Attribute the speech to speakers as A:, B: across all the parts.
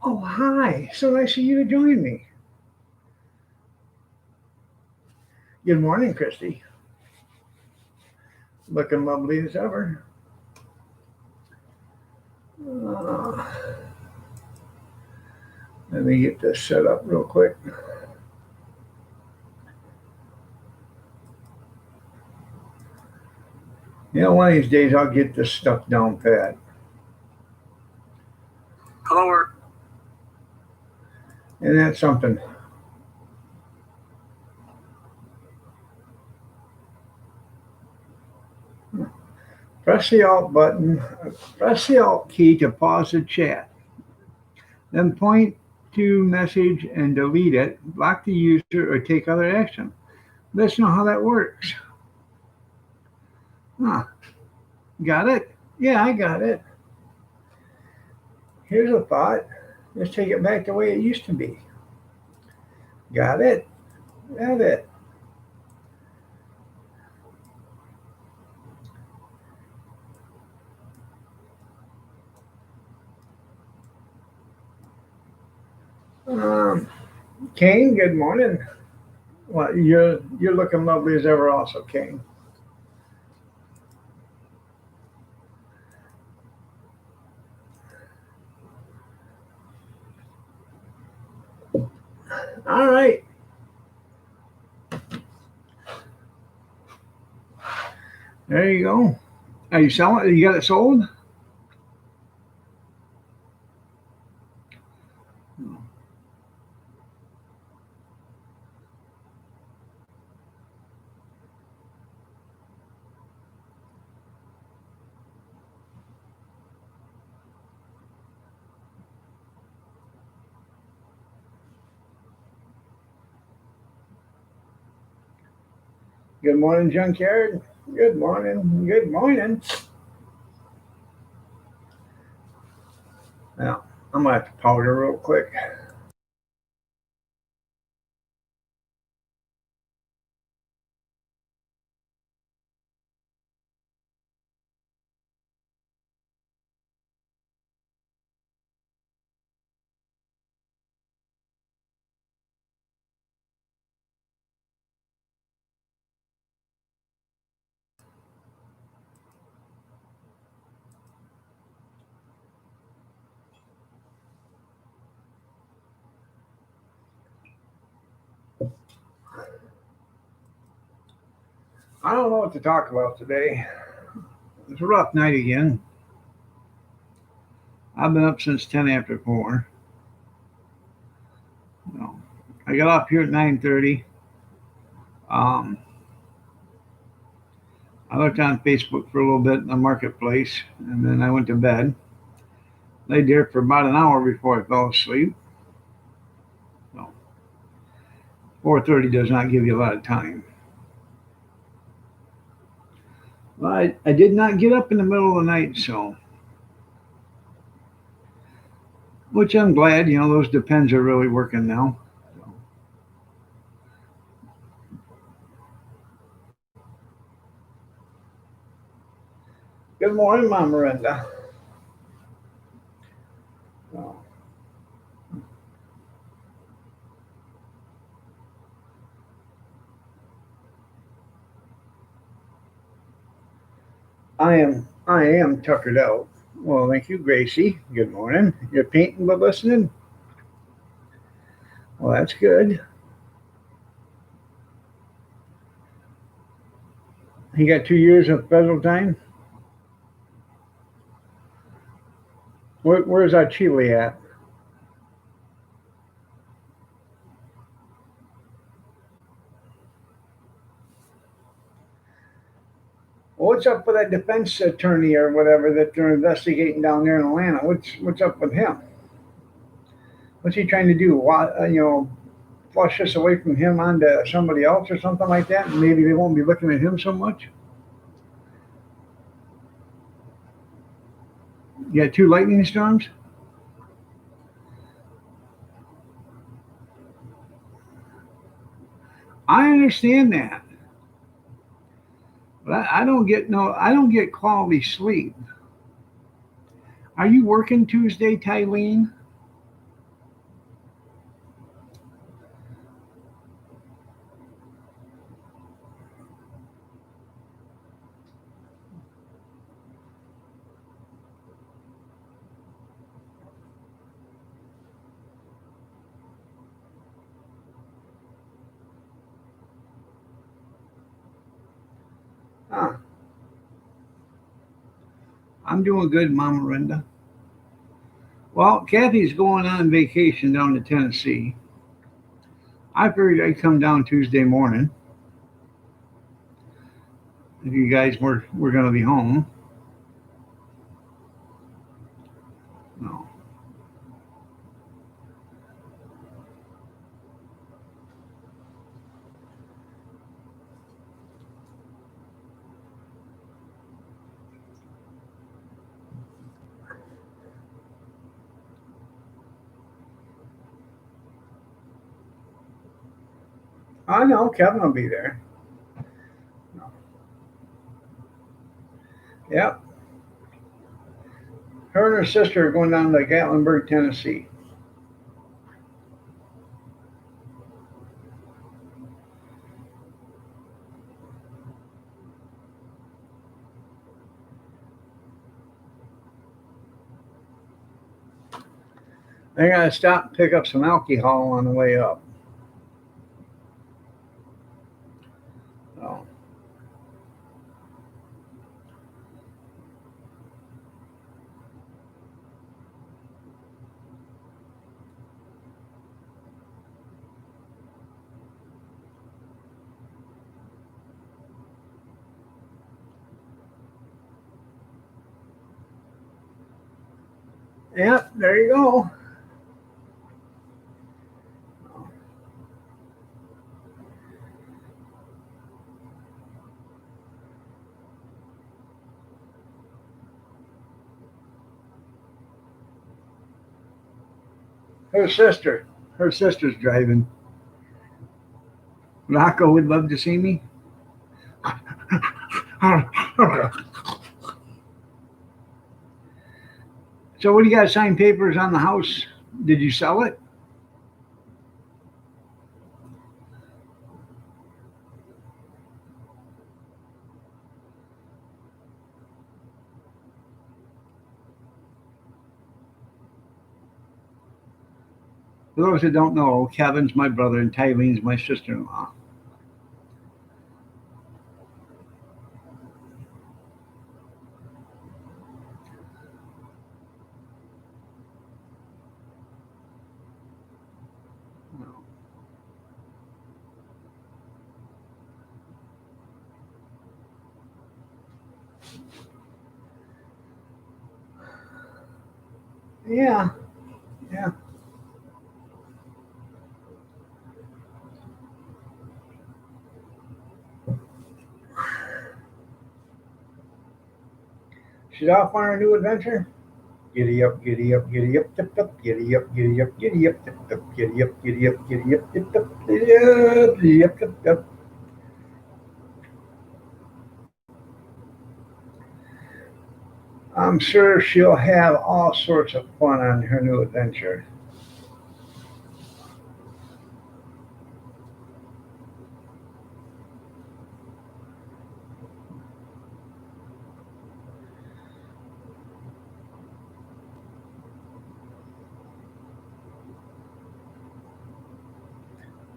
A: Oh, hi. So nice of you to join me. Good morning, Christy. Looking lovely as ever. Uh, Let me get this set up real quick. One of these days I'll get this stuff down pat.
B: Hello.
A: And that's something. Press the Alt button, press the Alt key to pause the chat. Then point to message and delete it, block the user, or take other action. Let's know how that works. Huh. Got it? Yeah, I got it. Here's a thought. Let's take it back the way it used to be. Got it? Got it. Um, Kane, good morning. Well, you're looking lovely as ever, also, Kane. All right. There you go. Are you selling it? You got it sold? Good morning, Junkyard. Good morning. Good morning. Now, I'm going to have to powder real quick. I don't know what to talk about today. It's a rough night again. I've been up since 10 after 4. So, I got off here at 9:30. Um, I looked on Facebook for a little bit in the marketplace, and then I went to bed. Laid there for about an hour before I fell asleep. So 4:30 does not give you a lot of time. Well, I did not get up in the middle of the night, so which I'm glad. Those depends are really working now. So, good morning, Mom Miranda. So, I am tuckered out. Well, thank you, Gracie. Good morning. You're painting but listening. Well, that's good. He got 2 years of federal time. Where's our Chile at? What's up with that defense attorney or whatever that they're investigating down there in Atlanta? What's up with him? What's he trying to do? Flush us away from him onto somebody else or something like that? And maybe they won't be looking at him so much. You got 2 lightning storms. I understand that, but I don't get I don't get quality sleep. Are you working Tuesday, Tylene? Huh. I'm doing good, Mama Linda. Well, Kathy's going on vacation down to Tennessee. I figured I'd come down Tuesday morning if you guys were going to be home. No. I know Kevin will be there. No. Yep. Her and her sister are going down to Gatlinburg, Tennessee. They got to stop and pick up some alcohol on the way up. So, yep, there you go. Her sister. Her sister's driving. Rocco would love to see me. So, what do you got? Signed papers on the house? Did you sell it? For those that don't know, Kevin's my brother and Tylene's my sister-in-law. Yeah, yeah. She's off on her new adventure. Giddy up, giddy up, giddy up, tip up, giddy up, giddy up, giddy up, tip up, giddy up, giddy up, giddy up, tip up, giddy up, giddy up, tip up. I'm sure she'll have all sorts of fun on her new adventure.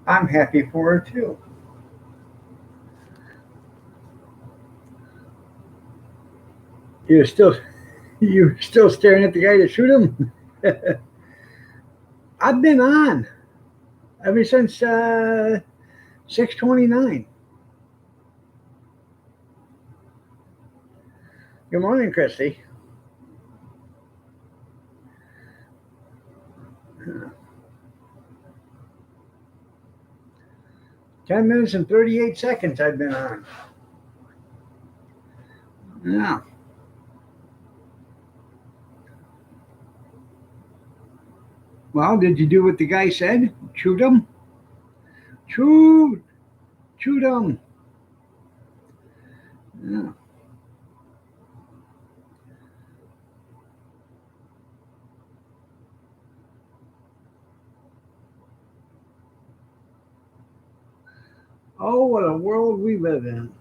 A: I'm happy for her too. You're still you're still staring at the guy to shoot him? I've been on ever since 6:29. Good morning, Christy. 10 minutes and 38 seconds I've been on. Yeah. Well, did you do what the guy said? Shoot him? Shoot! Shoot him! Yeah. Oh, what a world we live in.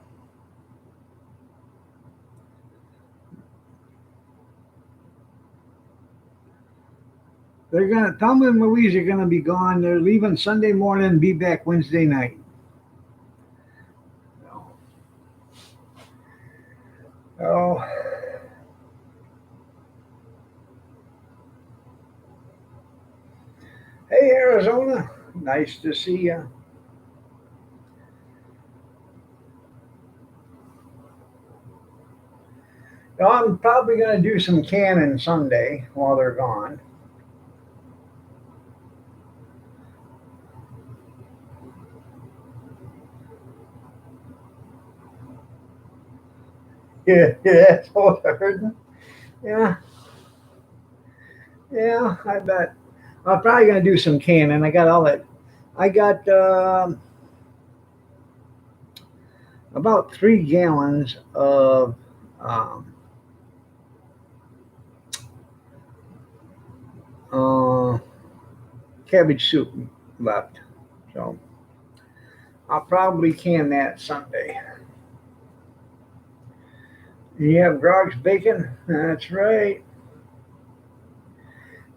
A: They're gonna Thelma and Louise are gonna be gone. They're leaving Sunday morning and be back Wednesday night. So, Oh, hey, Arizona. Nice to see you. I'm probably going to do some canning Sunday while they're gone. Yeah, yeah, that's what I heard. Yeah, yeah, I bet. I'm probably going to do some canning. I got all that. I got about 3 gallons of um, uh, cabbage soup left. So I'll probably can that Sunday. You have Grog's bacon? That's right.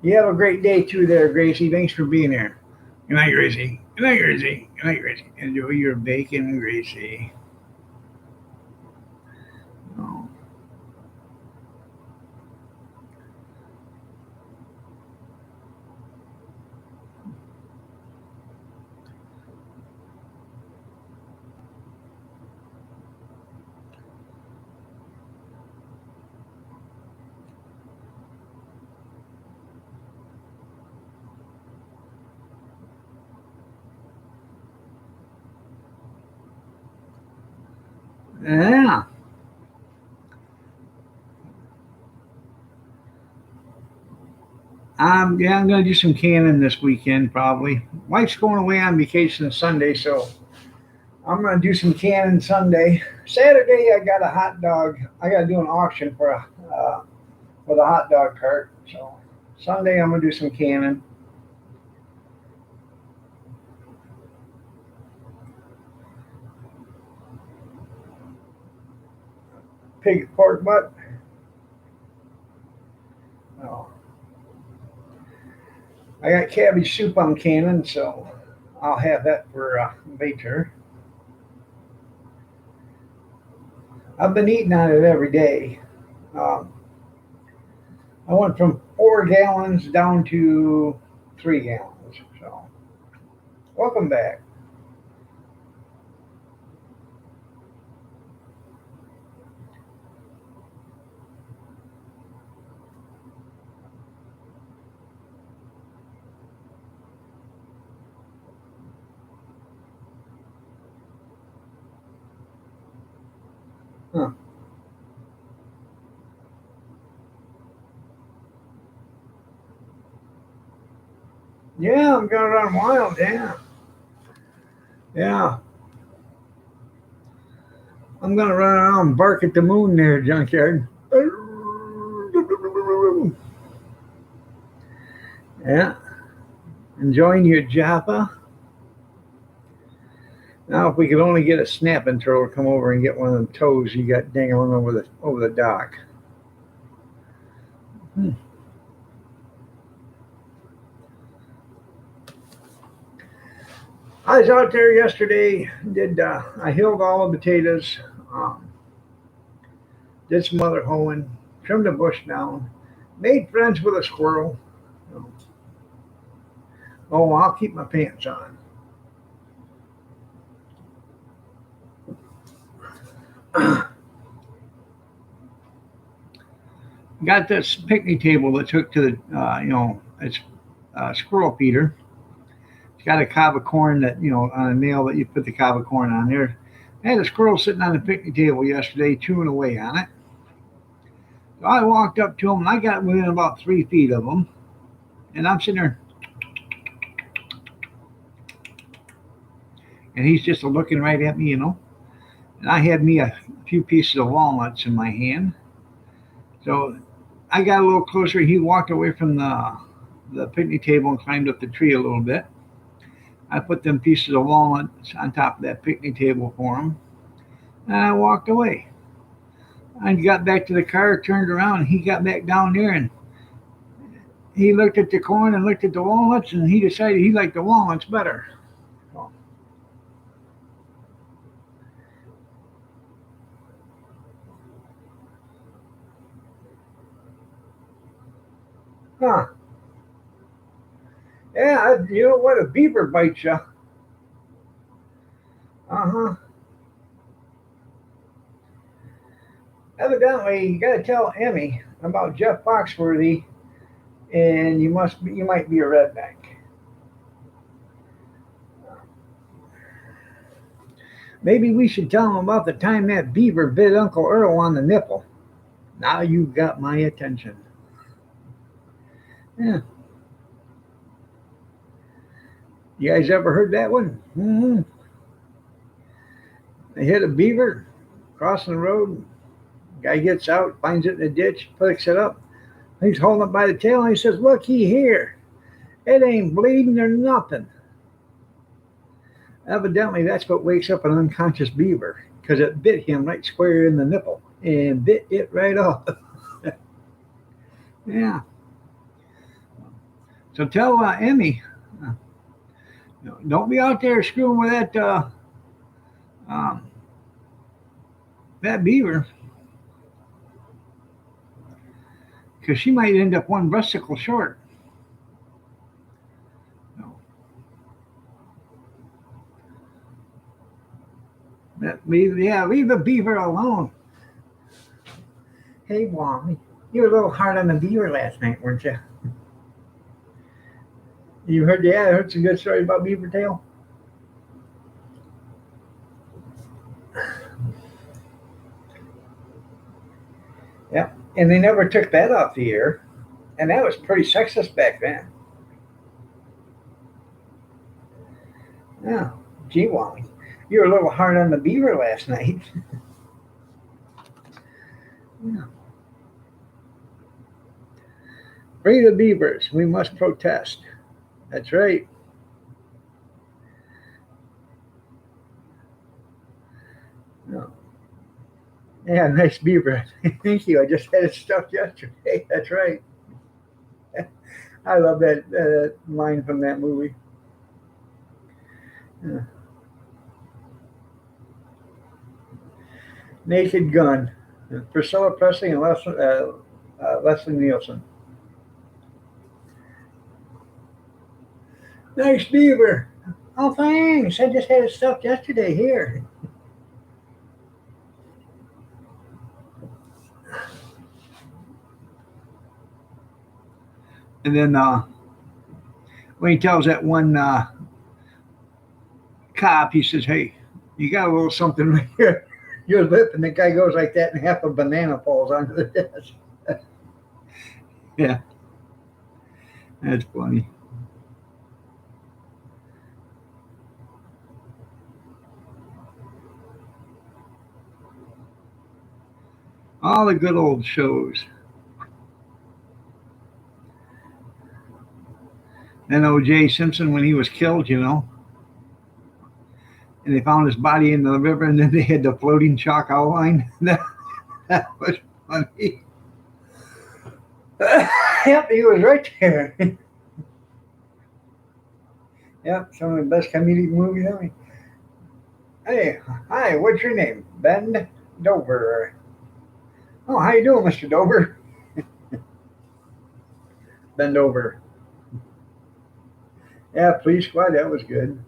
A: You have a great day too there, Gracie. Thanks for being here. Good night, Gracie. Good night, Gracie. Good night, Gracie. Enjoy your bacon, Gracie. Oh. Yeah. Yeah, I'm gonna do some canning this weekend probably. Wife's going away on vacation Sunday, so I'm gonna do some canning Sunday. Saturday, I got a hot dog. I gotta do an auction for the hot dog cart. So Sunday, I'm gonna do some canning. Pig pork butt. Oh, I got cabbage soup I'm canning, so I'll have that for later. I've been eating on it every day. Um, I went from 4 gallons down to 3 gallons. So welcome back. Huh. Yeah, I'm gonna run wild. Yeah, yeah. I'm gonna run around and bark at the moon there, junkyard. Yeah, enjoying your Java. Now, if we could only get a snapping turtle to come over and get one of them toes you got dangling over the dock. Hmm. I was out there yesterday. I hilled all the potatoes, um, did some other hoeing, trimmed the bush down, made friends with a squirrel. Oh, I'll keep my pants on. Got this picnic table that took to the it's squirrel feeder. It's got a cob of corn that on a nail that you put the cob of corn on there. I had a squirrel sitting on the picnic table yesterday chewing away on it. So I walked up to him and I got within about 3 feet of him, and I'm sitting there and he's just looking right at me. And I had me a few pieces of walnuts in my hand. So I got a little closer. He walked away from the picnic table and climbed up the tree a little bit. I put them pieces of walnuts on top of that picnic table for him, and I walked away. I got back to the car, turned around, and he got back down there, and he looked at the corn and looked at the walnuts, and he decided he liked the walnuts better. So, Huh. Yeah, you know what? A beaver bites you. Uh-huh. Evidently, you got to tell Emmy about Jeff Foxworthy, and you might be a redneck. Maybe we should tell him about the time that beaver bit Uncle Earl on the nipple. Now you've got my attention. Yeah. You guys ever heard that one? Mm-hmm. They hit a beaver crossing the road. Guy gets out, finds it in a ditch, picks it up. He's holding it by the tail, and he says, "Looky here. It ain't bleeding or nothing." Evidently, that's what wakes up an unconscious beaver because it bit him right square in the nipple and bit it right off. Yeah. So tell Emmy, uh, don't be out there screwing with um, that beaver because she might end up one breasticle short. No, leave the beaver alone. Hey, Wally, you were a little hard on the beaver last night, weren't you? You heard, yeah, I heard some good stories about beaver tail. Yeah, and they never took that off the air, and that was pretty sexist back then. Yeah, gee, Wally, you were a little hard on the beaver last night. Yeah. Free the beavers, we must protest. That's right. Yeah, yeah, nice beaver. Thank you. I just had it stuffed yesterday. That's right. I love that line from that movie. Yeah. Naked Gun. Priscilla Presley and Leslie Nielsen. Nice beaver. Oh, thanks. I just had it stuffed yesterday here. And then when he tells that one cop, he says, "Hey, you got a little something right here, your lip," and the guy goes like that, and half a banana falls onto the desk. Yeah, that's funny. All the good old shows. Then O.J. Simpson, when he was killed, and they found his body in the river, and then they had the floating chalk outline. That was funny. Yep, he was right there. Yep, some of the best comedic movies ever. Hey, hi, what's your name? Ben Dover. Oh, how you doing, Mr. Dover? Bend over. Yeah, Police Squad, that was good.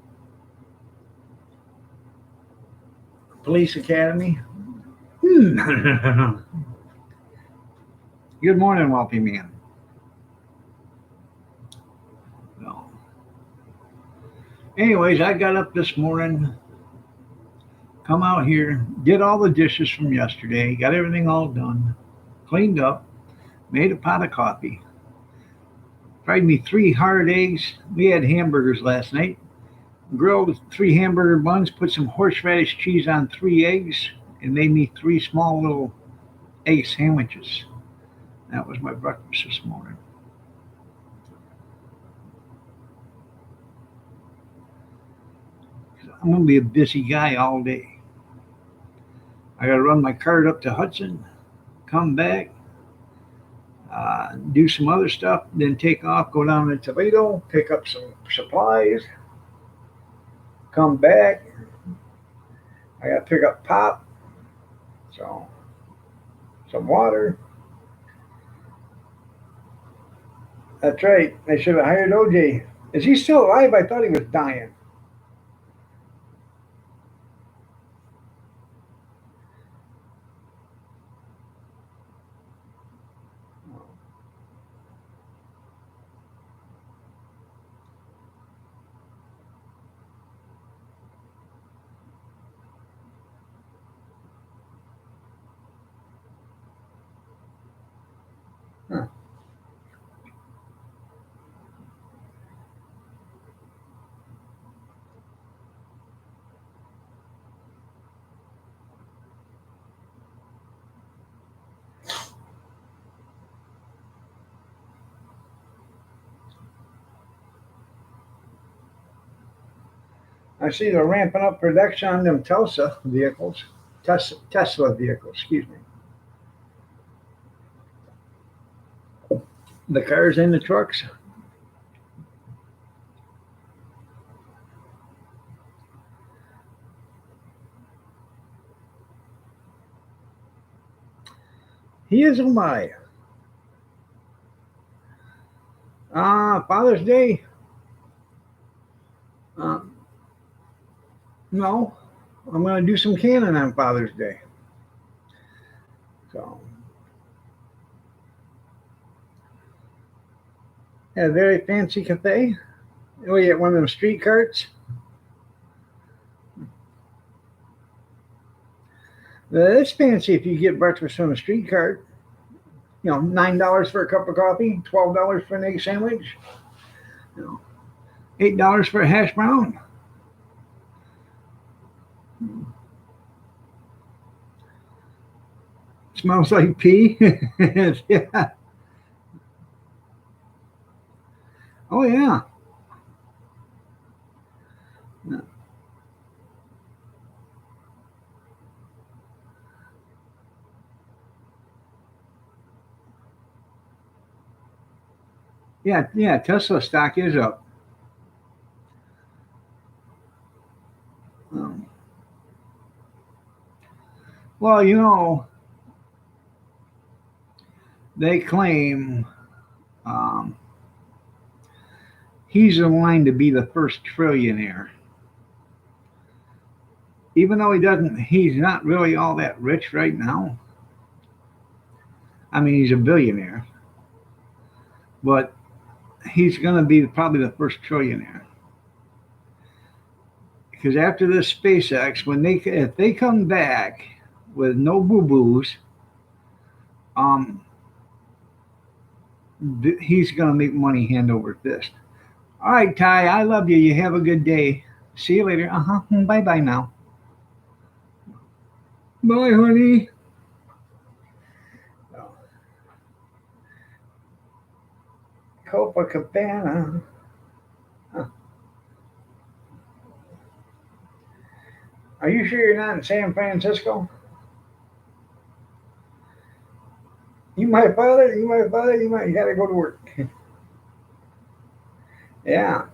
A: Police Academy. Hmm. Good morning, wealthy man. So, anyways, I got up this morning, come out here, did all the dishes from yesterday, got everything all done, cleaned up, made a pot of coffee, fried me 3 hard eggs. We had hamburgers last night. Grilled 3 hamburger buns, put some horseradish cheese on 3 eggs, and made me 3 small little egg sandwiches. That was my breakfast this morning. I'm going to be a busy guy all day. I got to run my cart up to Hudson, come back, do some other stuff, then take off, go down to Toledo, pick up some supplies, come back. I got to pick up pop, so some water. That's right. They should have hired OJ. Is he still alive? I thought he was dying. Huh. I see they're ramping up production on them Tesla vehicles. Tesla vehicles, excuse me. The cars and the trucks. He is alive. Father's Day. Uh, no, I'm going to do some canning on Father's Day. So, at a very fancy cafe. We get one of them street carts. It's fancy if you get breakfast on a street cart. You know, $9 for a cup of coffee, $12 for an egg sandwich, you know, $8 for a hash brown. Smells like pee. Yeah. Oh yeah. Yeah, yeah. Tesla stock is up. Um, well, you know, they claim um, he's in line to be the first trillionaire. Even though he's not really all that rich right now. I mean, he's a billionaire, but he's going to be probably the first trillionaire. Because after this SpaceX, if they come back with no boo boos, um, he's going to make money hand over fist. All right, Ty, I love you. You have a good day. See you later. Uh huh. Bye bye now. Bye, honey. Copacabana. Huh. Are you sure you're not in San Francisco? You my father. You my father. You got to go to work. Yeah.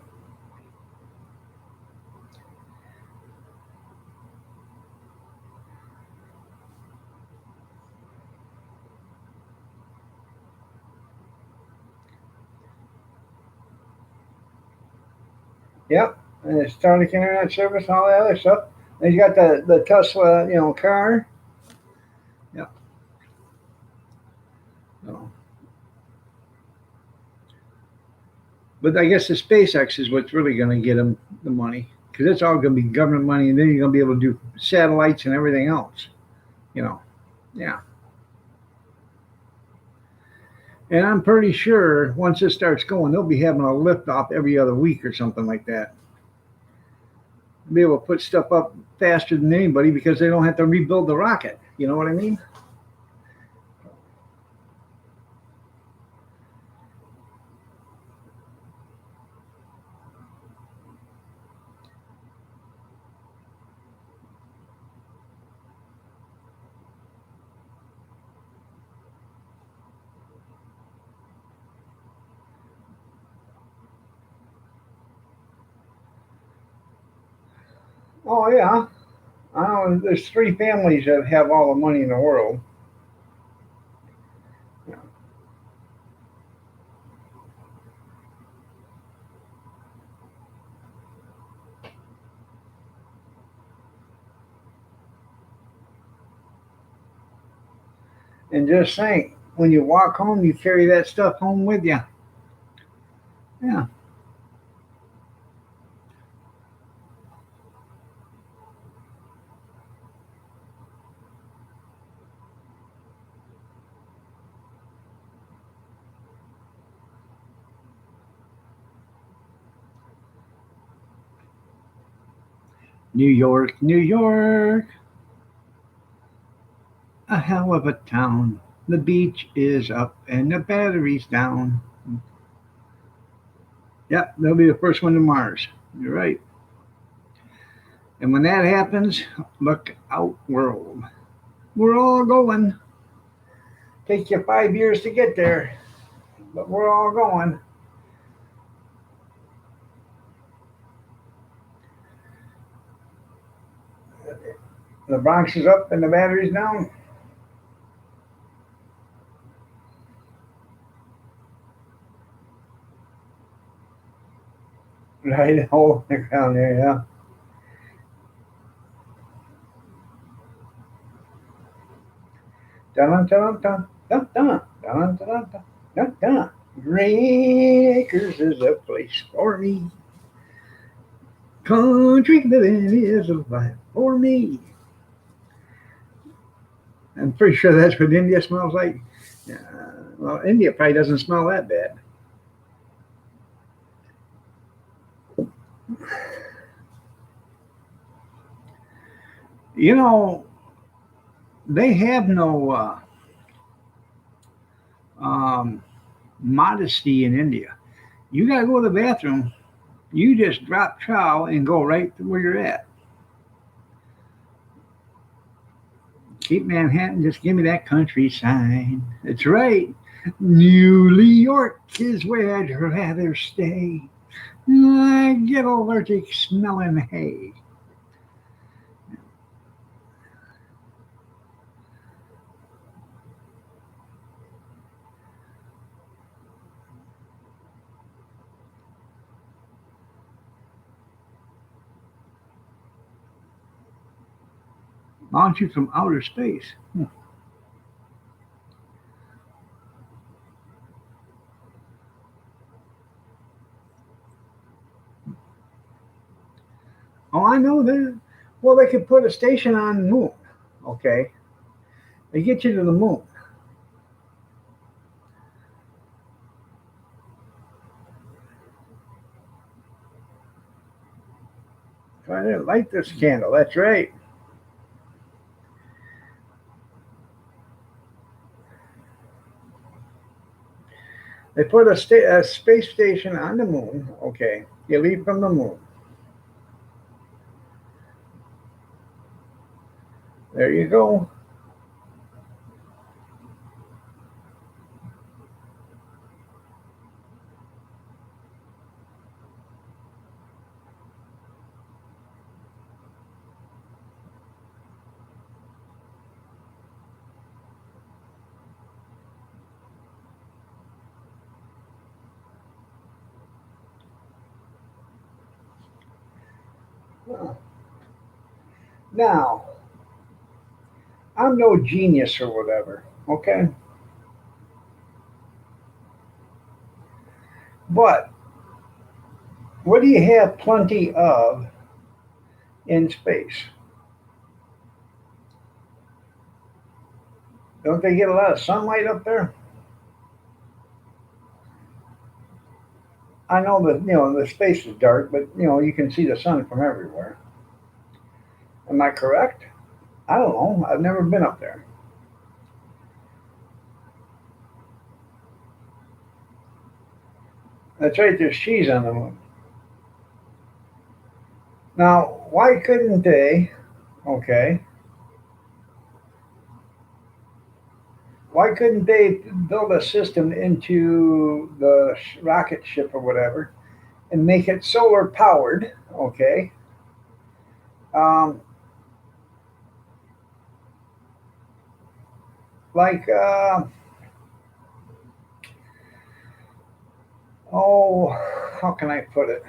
A: Yep. And it's Starlink internet service and all that other stuff. And he's got the Tesla, car. Yep. So, but I guess the SpaceX is what's really going to get him the money because it's all going to be government money, and then you're going to be able to do satellites and everything else. You know. Yeah. And I'm pretty sure once this starts going, they'll be having a lift off every other week or something like that. Be able to put stuff up faster than anybody because they don't have to rebuild the rocket. You know what I mean? Oh yeah. I know there's three families that have all the money in the world. And just think, when you walk home, you carry that stuff home with you. Yeah. New York, New York, a hell of a town. The beach is up and the battery's down. Yep, they'll be the first one to Mars. You're right. And when that happens, look out, world. We're all going. Take you 5 years to get there, but we're all going. The Bronx is up and the battery's down. Right, hole in the ground there, yeah. Dun dun dun dun dun dun dun dun dun dun. Green Acres is a place for me. Country living is a life for me. I'm pretty sure that's what India smells like. Well, India probably doesn't smell that bad. You know, they have no um, modesty in India. You got to go to the bathroom. You just drop trowel and go right to where you're at. Keep Manhattan, just give me that country sign. That's right. New York is where I'd rather stay. I get allergic smelling hay. Launch you from outer space. Oh, I know that. Well, they could put a station on the moon. Okay, they get you to the moon. Try to light this candle. That's right. They put a space station on the moon. Okay, you leave from the moon. There you go. Now, I'm no genius or whatever. Okay, but what do you have plenty of in space? Don't they get a lot of sunlight up there? I know that the space is dark, but you can see the sun from everywhere. Am I correct? I don't know. I've never been up there. That's right. There's cheese on the moon. Now, why couldn't they? Okay, why couldn't they build a system into the rocket ship or whatever and make it solar powered? Okay, um, like oh, how can I put it?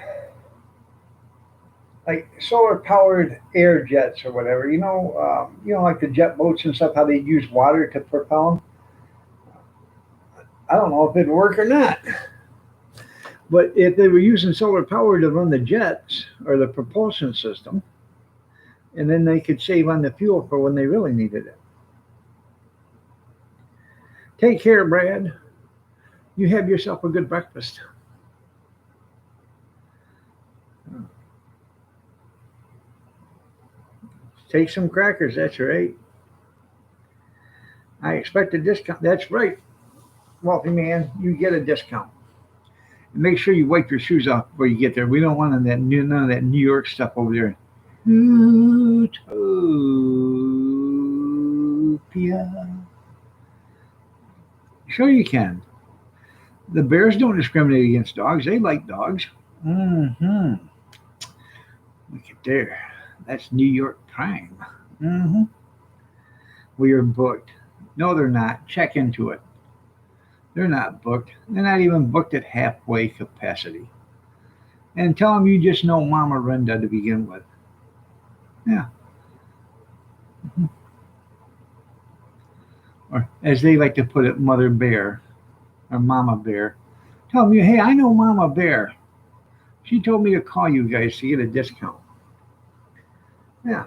A: like solar powered air jets or whatever. Like the jet boats and stuff, how they use water to propel them. I don't know if it'd work or not, but if they were using solar power to run the jets or the propulsion system, and then they could save on the fuel for when they really needed it. Take care, Brad. You have yourself a good breakfast. Take some crackers. That's right. I expect a discount. That's right, wealthy man. You get a discount. And make sure you wipe your shoes off before you get there. We don't want none of that New York stuff over there. Utopia. Sure you can. The bears don't discriminate against dogs. They like dogs. Mm-hmm. Look at there. That's New York Prime. Mm-hmm. We are booked. No, they're not. Check into it. They're not booked. They're not even booked at halfway capacity. And tell them you just know Mama Renda to begin with. Yeah. Mm-hmm. Or as they like to put it, Mother Bear or Mama Bear. Tell them, hey, I know Mama Bear. She told me to call you guys to get a discount. Yeah,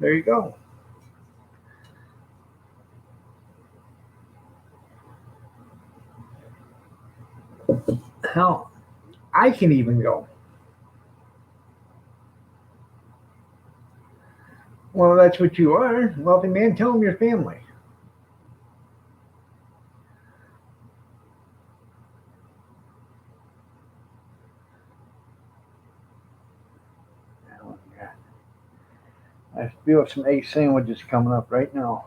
A: there you go. Hell, I can even go. Well, that's what you are. Wealthy man, tell them your family. Oh, yeah. I feel some egg sandwiches coming up right now.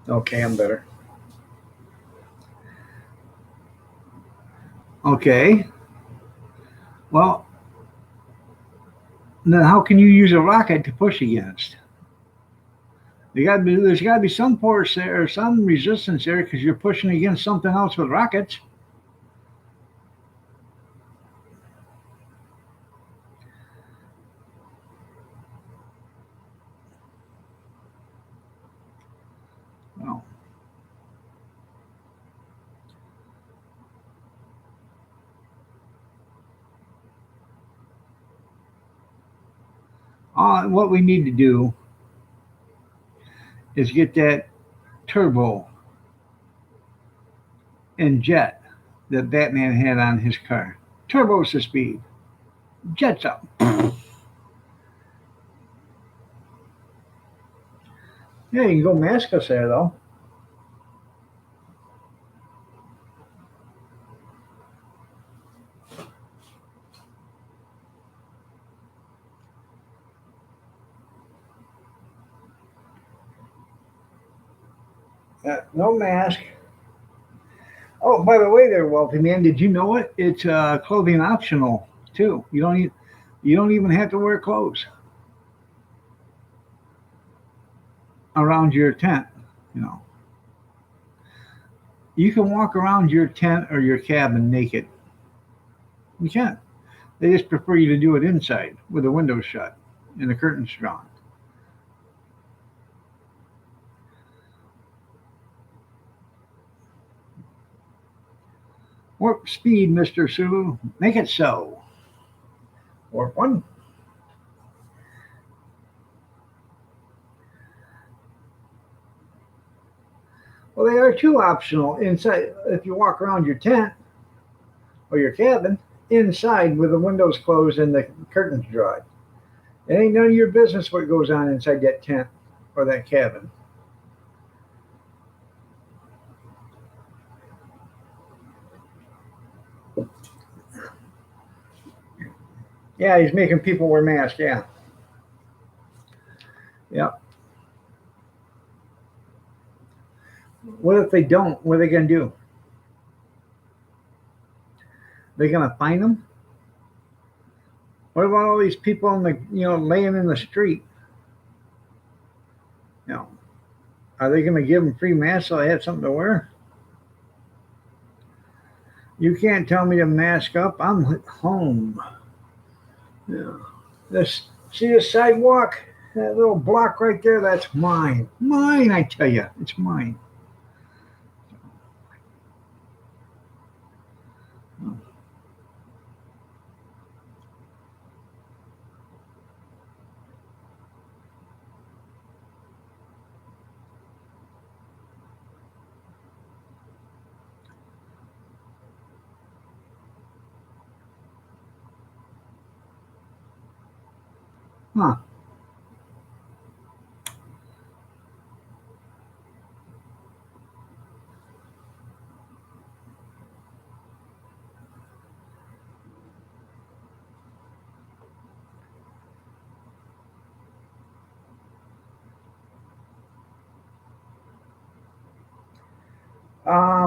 A: Okay, I'm better. Okay. Well, then how can you use a rocket to push against? There's got to be some force there, or some resistance there, because you're pushing against something else with rockets. No. What we need to do is get that turbo and jet that Batman had on his car. Turbo's the speed. Jet's up. Yeah, you can go mask us there, though. No mask. Oh, by the way, there, wealthy man. Did you know it? It's clothing optional too. You don't even have to wear clothes around your tent. You know, you can walk around your tent or your cabin naked. You can. They just prefer you to do it inside with the windows shut and the curtains drawn. Warp speed, Mister Sulu. Make it so. Warp one. Well, they are two optional inside. If you walk around your tent or your cabin inside with the windows closed and the curtains drawn, it ain't none of your business what goes on inside that tent or that cabin. Yeah, he's making people wear masks. Yeah, yeah. What if they don't? What are they gonna do? They're gonna fine them? What about all these people in the laying in the street? You know, are they gonna give them free masks so they have something to wear? You can't tell me to mask up. I'm at home. Yeah. This see the sidewalk? That little block right there, that's mine. Mine, I tell you. It's mine. Huh.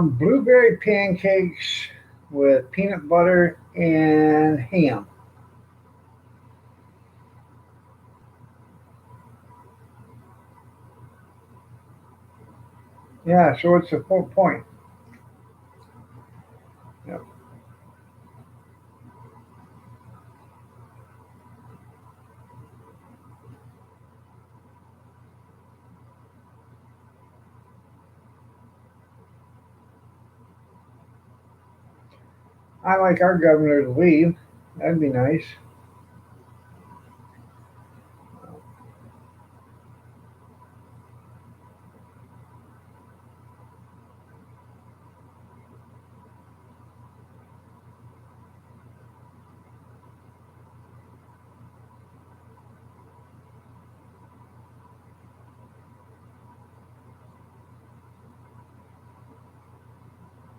A: Blueberry pancakes with peanut butter and ham. Yeah, so it's a full point. Yep. I like our governor to leave. That'd be nice.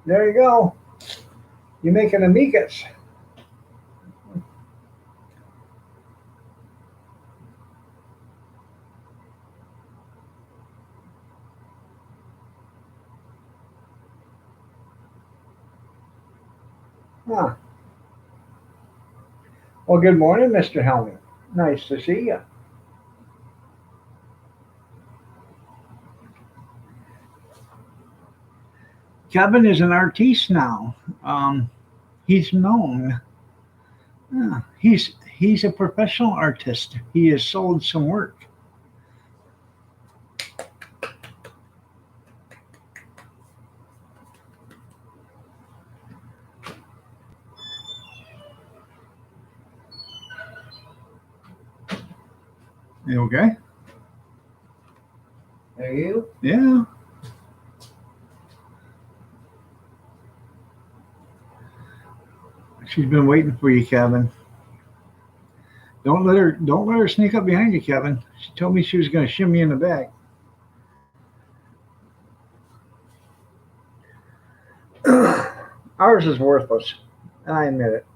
A: There you go. You make an amicus. Huh. Well, good morning, Mr. Helmet. Nice to see you. Kevin is an artiste now. He's known. Yeah, he's a professional artist. He has sold some work. You okay?
B: Are you?
A: Yeah. She's been waiting for you, Kevin. Don't let her sneak up behind you, Kevin. She told me she was gonna shimmy in the back. Ours is worthless. I admit it.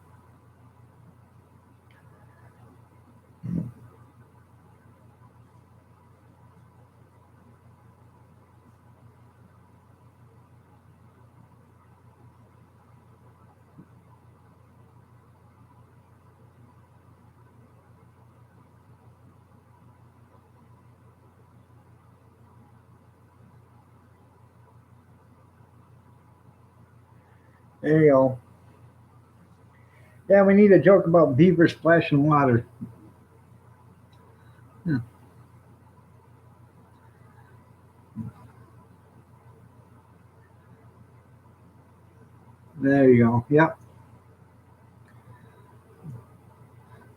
A: There you go. Yeah, we need a joke about beaver splashing water. Yeah, there you go. Yep.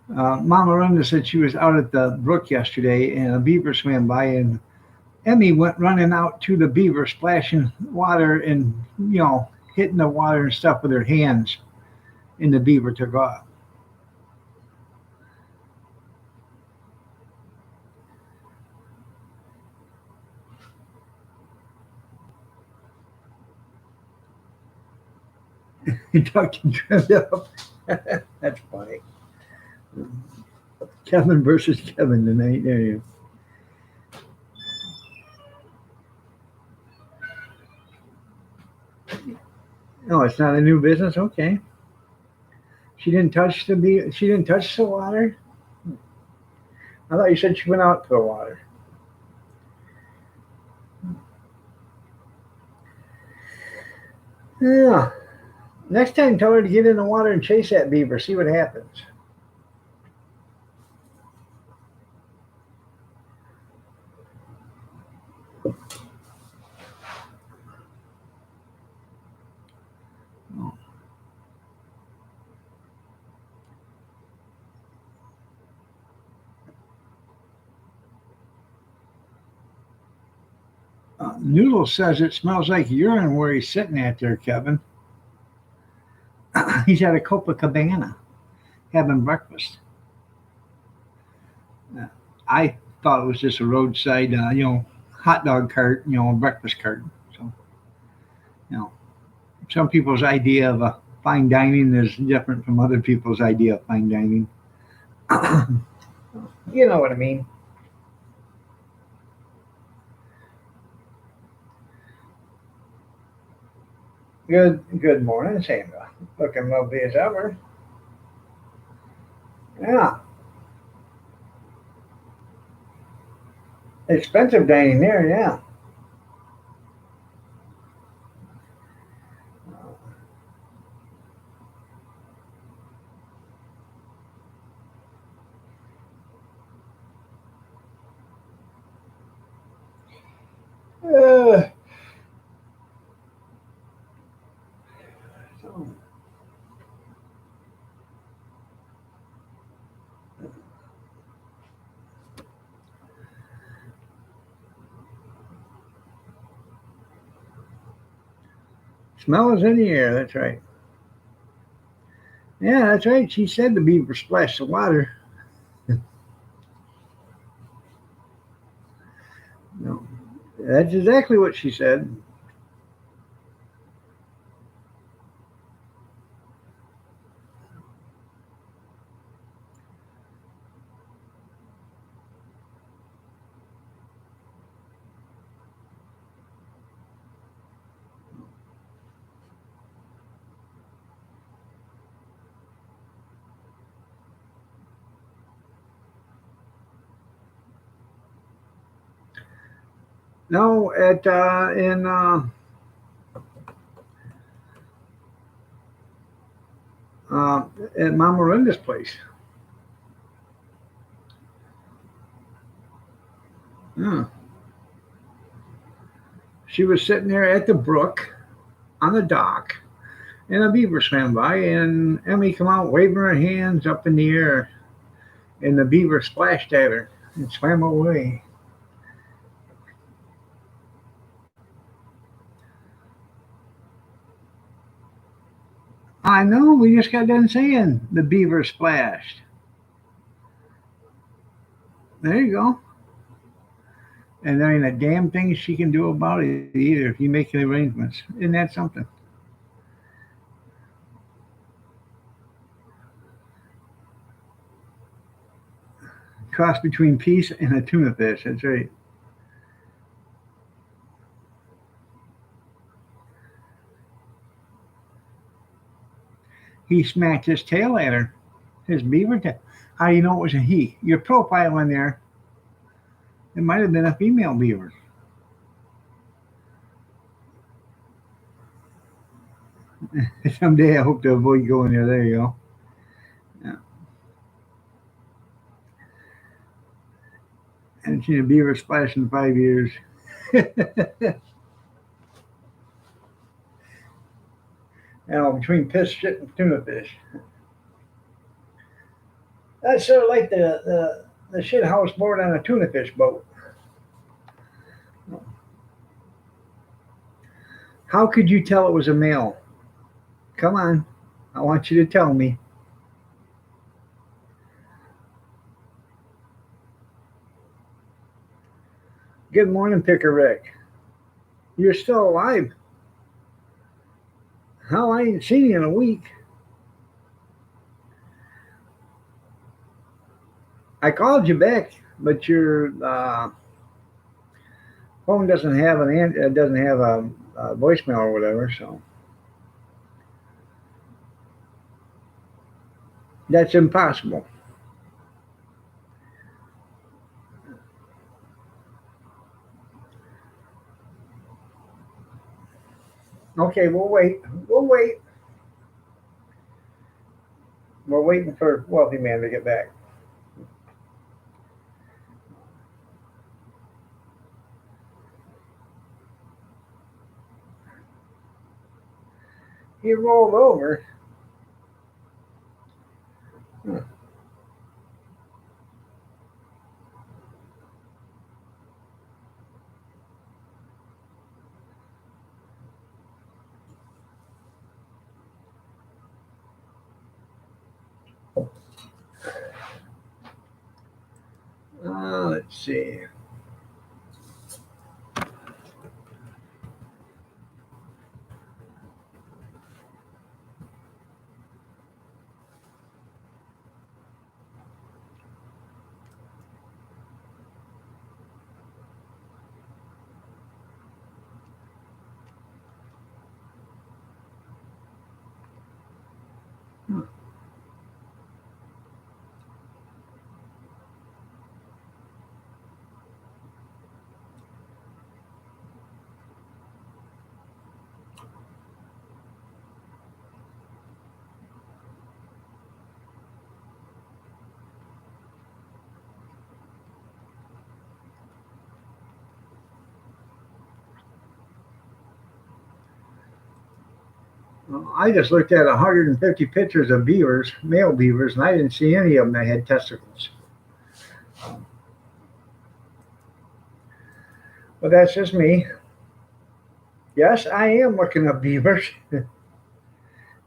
A: Mama Runda said she was out at the brook yesterday and a beaver swam by and Emmy went running out to the beaver, splashing water and hitting the water and stuff with her hands. And the beaver took off. He ducked and trimmed up. That's funny. Kevin versus Kevin tonight. There you go. Oh, it's not a new business. Okay. She didn't touch the She didn't touch the water. I thought you said she went out to the water. Yeah. Next time, tell her to get in the water and chase that beaver. See what happens. Noodle says it smells like urine where he's sitting at there, Kevin. He's at a Copacabana having breakfast. Uh, I thought it was just a roadside, hot dog cart, breakfast cart. So, you know, some people's idea of a fine dining is different from other people's idea of fine dining. You know what I mean. Good morning, Sandra. Looking lovely as ever. Yeah, expensive dining there. Yeah. Uh, so, smell is in the air. That's right. Yeah, that's right. She said the beaver splashed the water. No, that's exactly what she said. No, at in uh, at Mama Linda's place. Yeah. She was sitting there at the brook on the dock, and a beaver swam by, and Emmy come out waving her hands up in the air, and the beaver splashed at her and swam away. I know. We just got done saying the beaver splashed. There you go. And there ain't a damn thing she can do about it either if you make the arrangements. Isn't that something? Cross between peace and a tuna fish. That's right. He smacked his tail at her. His beaver tail. How do you know it was a he? Your profile in there, it might have been a female beaver. Someday I hope to avoid going there. There you go. Yeah. I haven't seen a beaver splash in 5 years. Between piss, shit, and tuna fish. That's sort of like the shit house board on a tuna fish boat. How could you tell it was a male? Come on. I want you to tell me. Good morning, Picker Rick. You're still alive. Hell, I ain't seen you in a week. I called you back, but your phone doesn't have doesn't have a voicemail or whatever. So that's impossible. Okay, we'll wait. We'll wait. waiting for wealthy man to get back. He rolled over. Huh. Let's see. I just looked at 150 pictures of beavers, male beavers, and I didn't see any of them that had testicles. But that's just me. Yes, I am looking at beavers.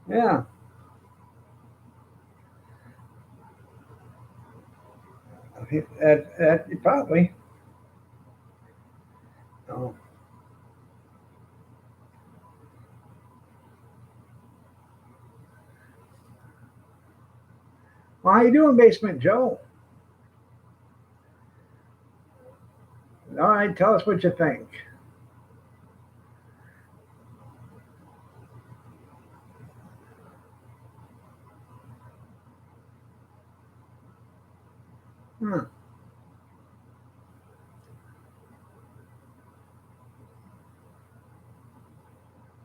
A: Yeah, that probably. Oh. Well, how you doing, Basement Joe? All right, tell us what you think. Hmm.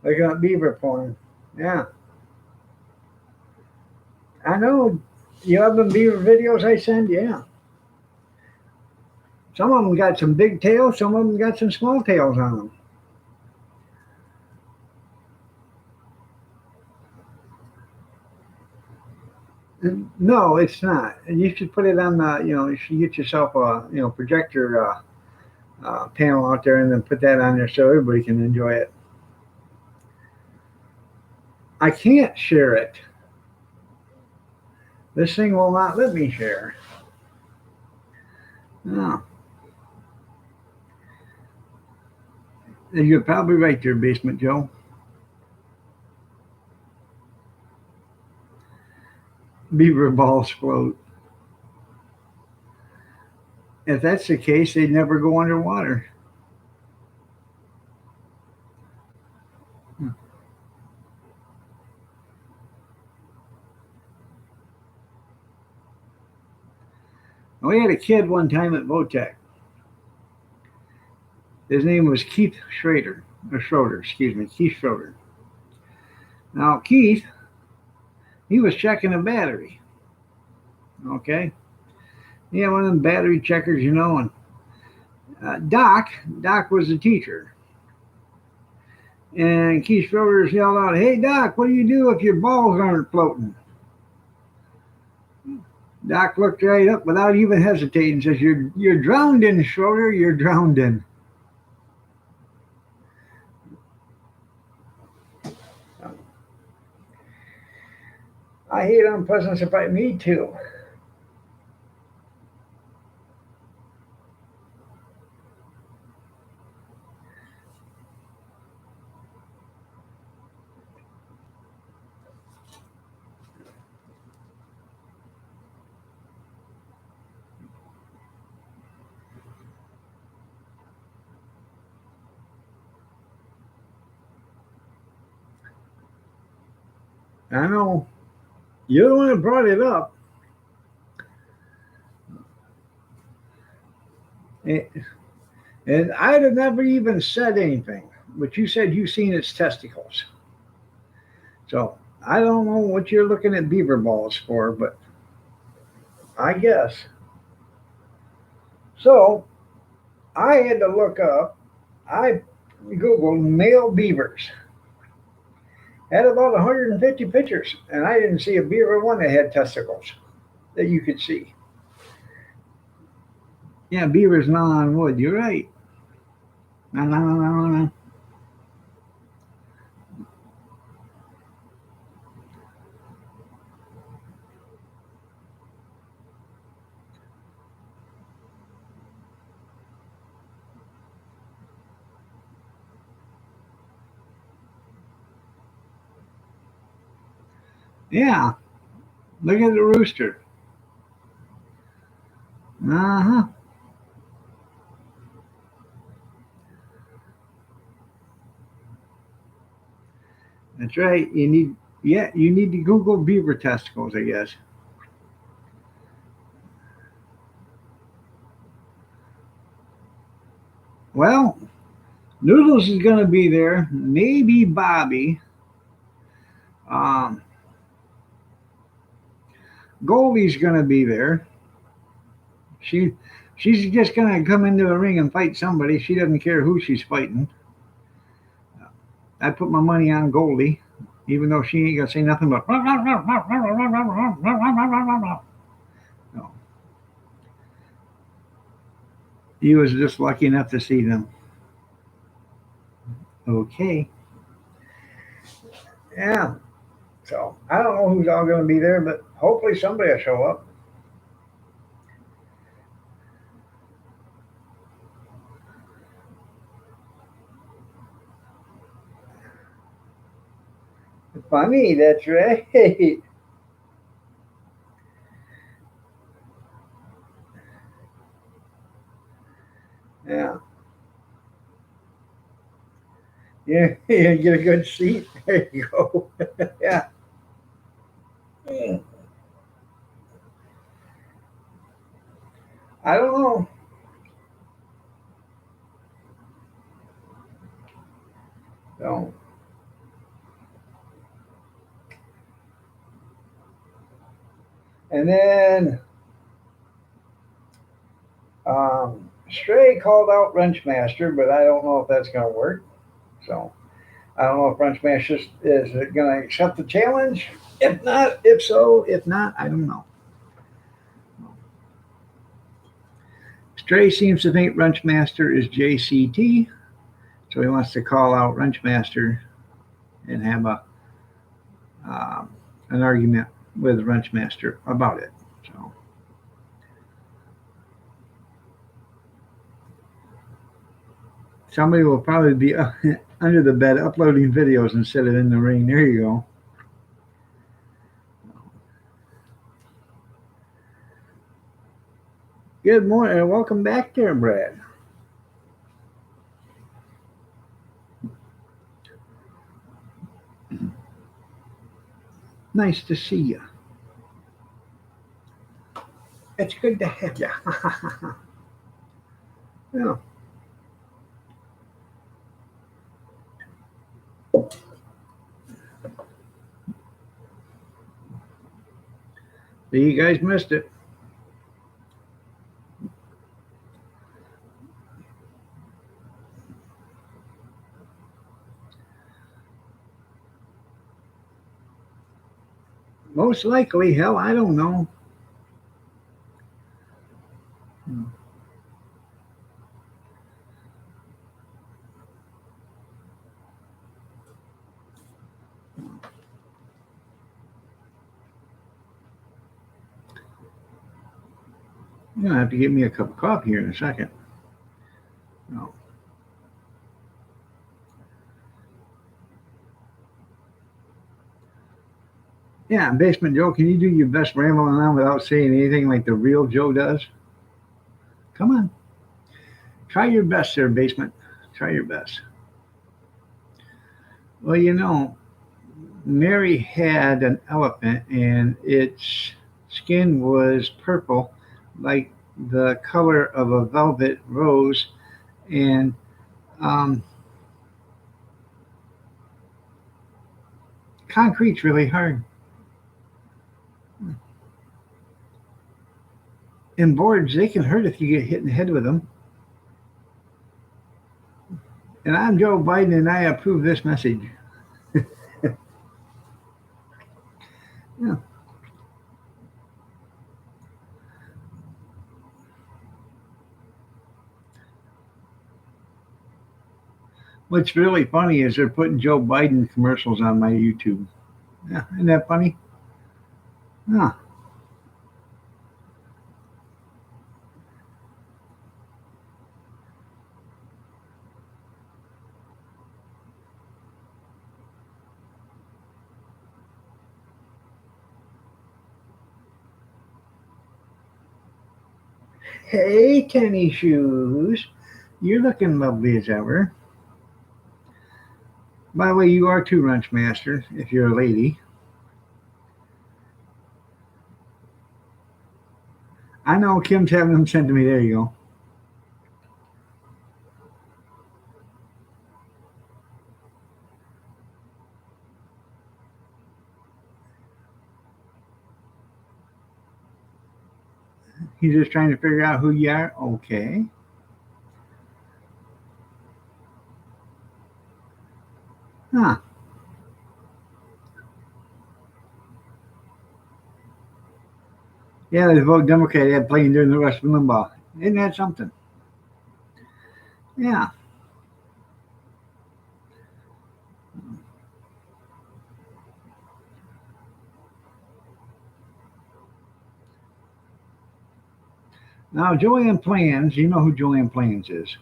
A: Looking at beaver porn. Yeah, I know. You have them beaver videos I send? Yeah. Some of them got some big tails, some of them got some small tails on them. No, it's not. And you should put it on the, you should get yourself a, projector panel out there and then put that on there so everybody can enjoy it. I can't share it. This thing will not let me share. No. You're probably right there, Basement Joe. Beaver balls float. If that's the case, they'd never go underwater. We had a kid one time at Votech. His name was Keith Schrader, or Schroeder, excuse me, Keith Schroeder. Now, Keith, he was checking a battery. Okay, he had one of them battery checkers, and Doc was the teacher. And Keith Schroeder yelled out, "Hey, Doc, what do you do if your balls aren't floating?" Doc looked right up without even hesitating and says, "You're drowned in, Schroeder, you're drowned in." I hate unpleasant surprise. Me too. I know. You're the one that brought it up. And I'd have never even said anything. But you said you've seen its testicles. So I don't know what you're looking at beaver balls for, but I guess. So I had to look up, I Googled male beavers. Had about 150 pictures, and I didn't see a beaver one that had testicles that you could see. Yeah, beavers gnaw on wood. You're right. No, no, no, no, no. Yeah, look at the rooster. Uh huh. That's right. You need to Google beaver testicles, I guess. Well, Noodles is going to be there. Maybe Bobby. Um, Goldie's going to be there. She she's just going to come into the ring and fight somebody. She doesn't care who she's fighting. I put my money on Goldie, even though she ain't going to say nothing but. No, he was just lucky enough to see them. Okay. Yeah. So I don't know who's all going to be there, but hopefully somebody will show up. Funny, that's right. Yeah. Yeah, yeah, get a good seat. There you go. Yeah. I don't know. So, and then Stray called out Wrenchmaster, but I don't know if that's going to work. So I don't know if Wrenchmaster is going to accept the challenge. If not, if so, if not, I don't know. Stray seems to think Wrenchmaster is JCT, so he wants to call out Wrenchmaster and have um, an argument with Wrenchmaster about it. So somebody will probably be under the bed uploading videos instead of in the ring. There you go. Good morning and welcome back there, Brad. Nice to see you. It's good to have you. Yeah. You guys missed it. Most likely, hell, I don't know. You're gonna have to give me a cup of coffee here in a second. No. Yeah, Basement Joe, can you do your best rambling on without saying anything like the real Joe does? Come on. Try your best there, Basement. Try your best. Well, Mary had an elephant and its skin was purple, like the color of a velvet rose. And um, Concrete's really hard. And boards, they can hurt if you get hit in the head with them. And I'm Joe Biden, and I approve this message. Yeah. What's really funny is they're putting Joe Biden commercials on my YouTube. Yeah, isn't that funny? Huh. Hey, Tenny Shoes. You're looking lovely as ever. By the way, you are too, Wrench Master, if you're a lady. I know Kim's having them sent to me. There you go. He's just trying to figure out who you are. Okay. Huh. Yeah, they vote Democrat. They had playing during the Rush Limbaugh. Isn't that something? Yeah. Now, Joanne Plans, you know who Joanne Plans is.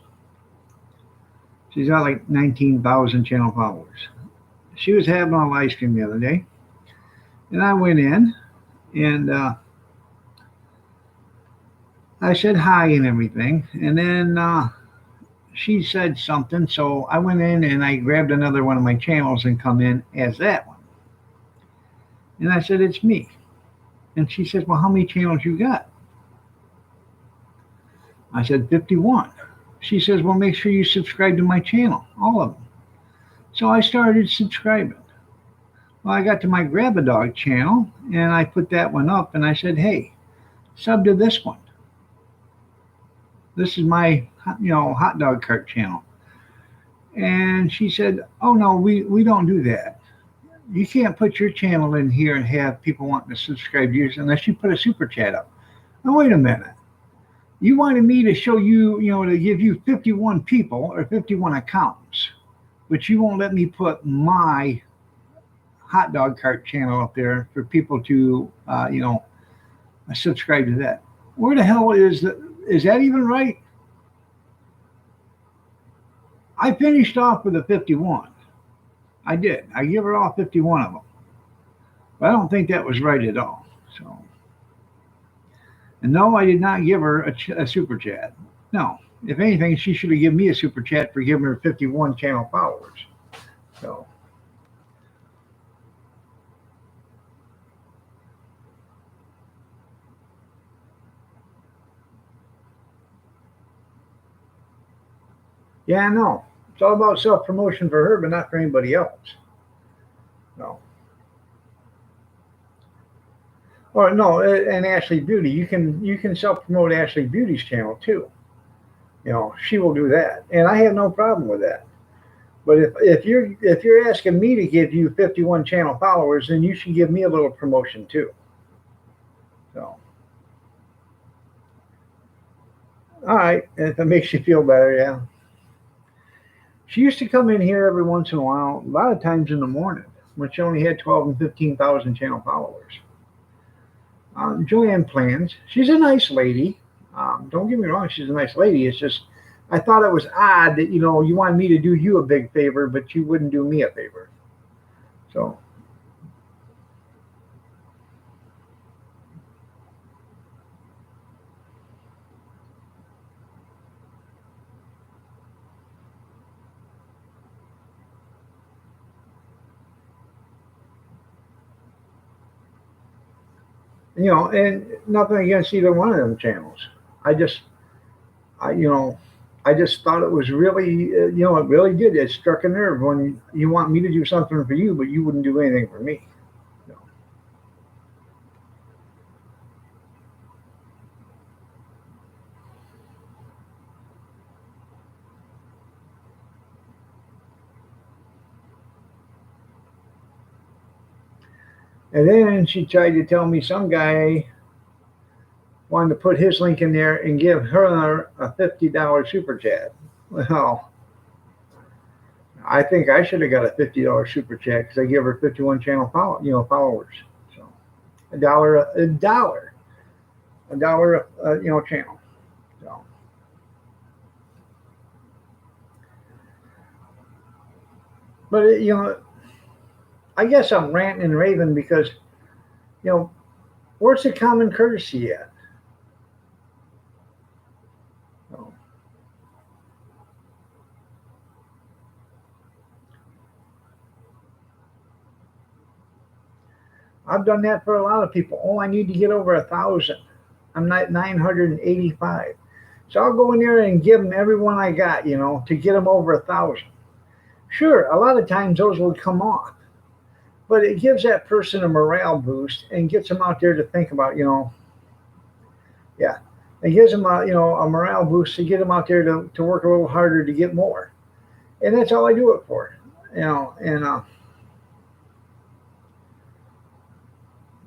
A: She's got like 19,000 channel followers. She was having a live stream the other day, and I went in and I said hi and everything, and then she said something, so I went in and I grabbed another one of my channels and come in as that one, and I said it's me, and she says, well, how many channels you got? I said 51. She says, well, make sure you subscribe to my channel, all of them. So I started subscribing. Well, I got to my Grab a Dog channel and I put that one up and I said, hey, sub to this one. This is my, hot dog cart channel. And she said, oh no, we don't do that. You can't put your channel in here and have people wanting to subscribe to yours unless you put a super chat up. Now wait a minute. You wanted me to show you, to give you 51 people or 51 accounts, but you won't let me put my hot dog cart channel up there for people to, subscribe to that. Where the hell is that? Is that even right? I finished off with a 51. I did. I give her all 51 of them. But I don't think that was right at all. So, and no, I did not give her a super chat. No. If anything, she should have given me a super chat for giving her 51 channel followers. So, yeah, I know. It's all about self promotion for her, but not for anybody else. No. Or no, and Ashley Beauty, you can self promote Ashley Beauty's channel too. She will do that, and I have no problem with that. But if you're asking me to give you 51 channel followers, then you should give me a little promotion too. So, all right, if it makes you feel better, yeah. She used to come in here every once in a while, a lot of times in the morning, when she only had 12 and 15,000 channel followers. Joanne Plans, she's a nice lady. Don't get me wrong, she's a nice lady. It's just I thought it was odd that you wanted me to do you a big favor, but you wouldn't do me a favor. So and nothing against either one of them channels. I just, I I just thought it was really, it really did. It struck a nerve when you want me to do something for you, but you wouldn't do anything for me. So, and then she tried to tell me some guy wanted to put his link in there and give her a $50 super chat. Well, I think I should have got a $50 super chat because I give her 51 channel followers. So a dollar, channel. So, but I guess I'm ranting and raving because you know where's the common courtesy at? So, I've done that for a lot of people. Oh, I need to get over 1,000. I'm not 985. So I'll go in there and give them everyone I got, to get them over 1,000. Sure, a lot of times those will come off, but it gives that person a morale boost and gets them out there to think about, yeah, it gives them a morale boost to get them out there to work a little harder to get more, and that's all I do it for, and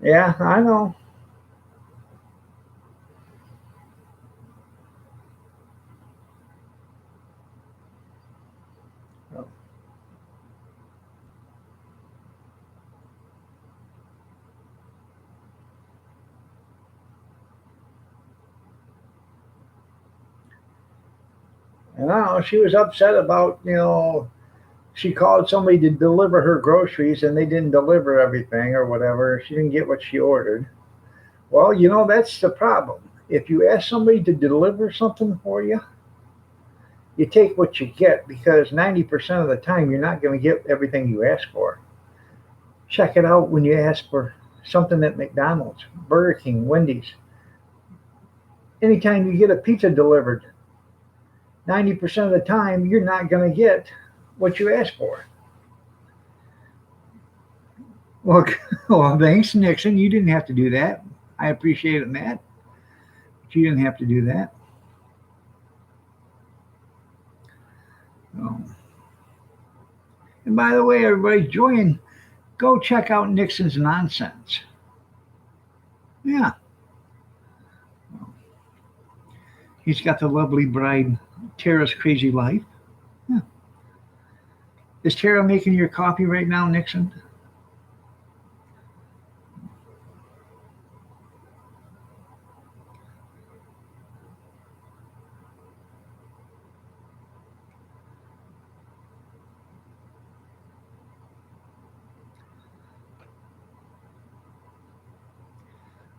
A: yeah, I know. And I don't know, she was upset about, she called somebody to deliver her groceries and they didn't deliver everything or whatever. She didn't get what she ordered. Well, that's the problem. If you ask somebody to deliver something for you, you take what you get because 90% of the time you're not going to get everything you ask for. Check it out when you ask for something at McDonald's, Burger King, Wendy's. Anytime you get a pizza delivered, 90% of the time you're not going to get what you asked for. Well, well, thanks, Nixon. You didn't have to do that. I appreciate it, Matt. But you didn't have to do that. Oh. And by the way, everybody, go check out Nixon's nonsense. Yeah. He's got the lovely bride, Tara's crazy life. Yeah. Is Tara making your coffee right now, Nixon?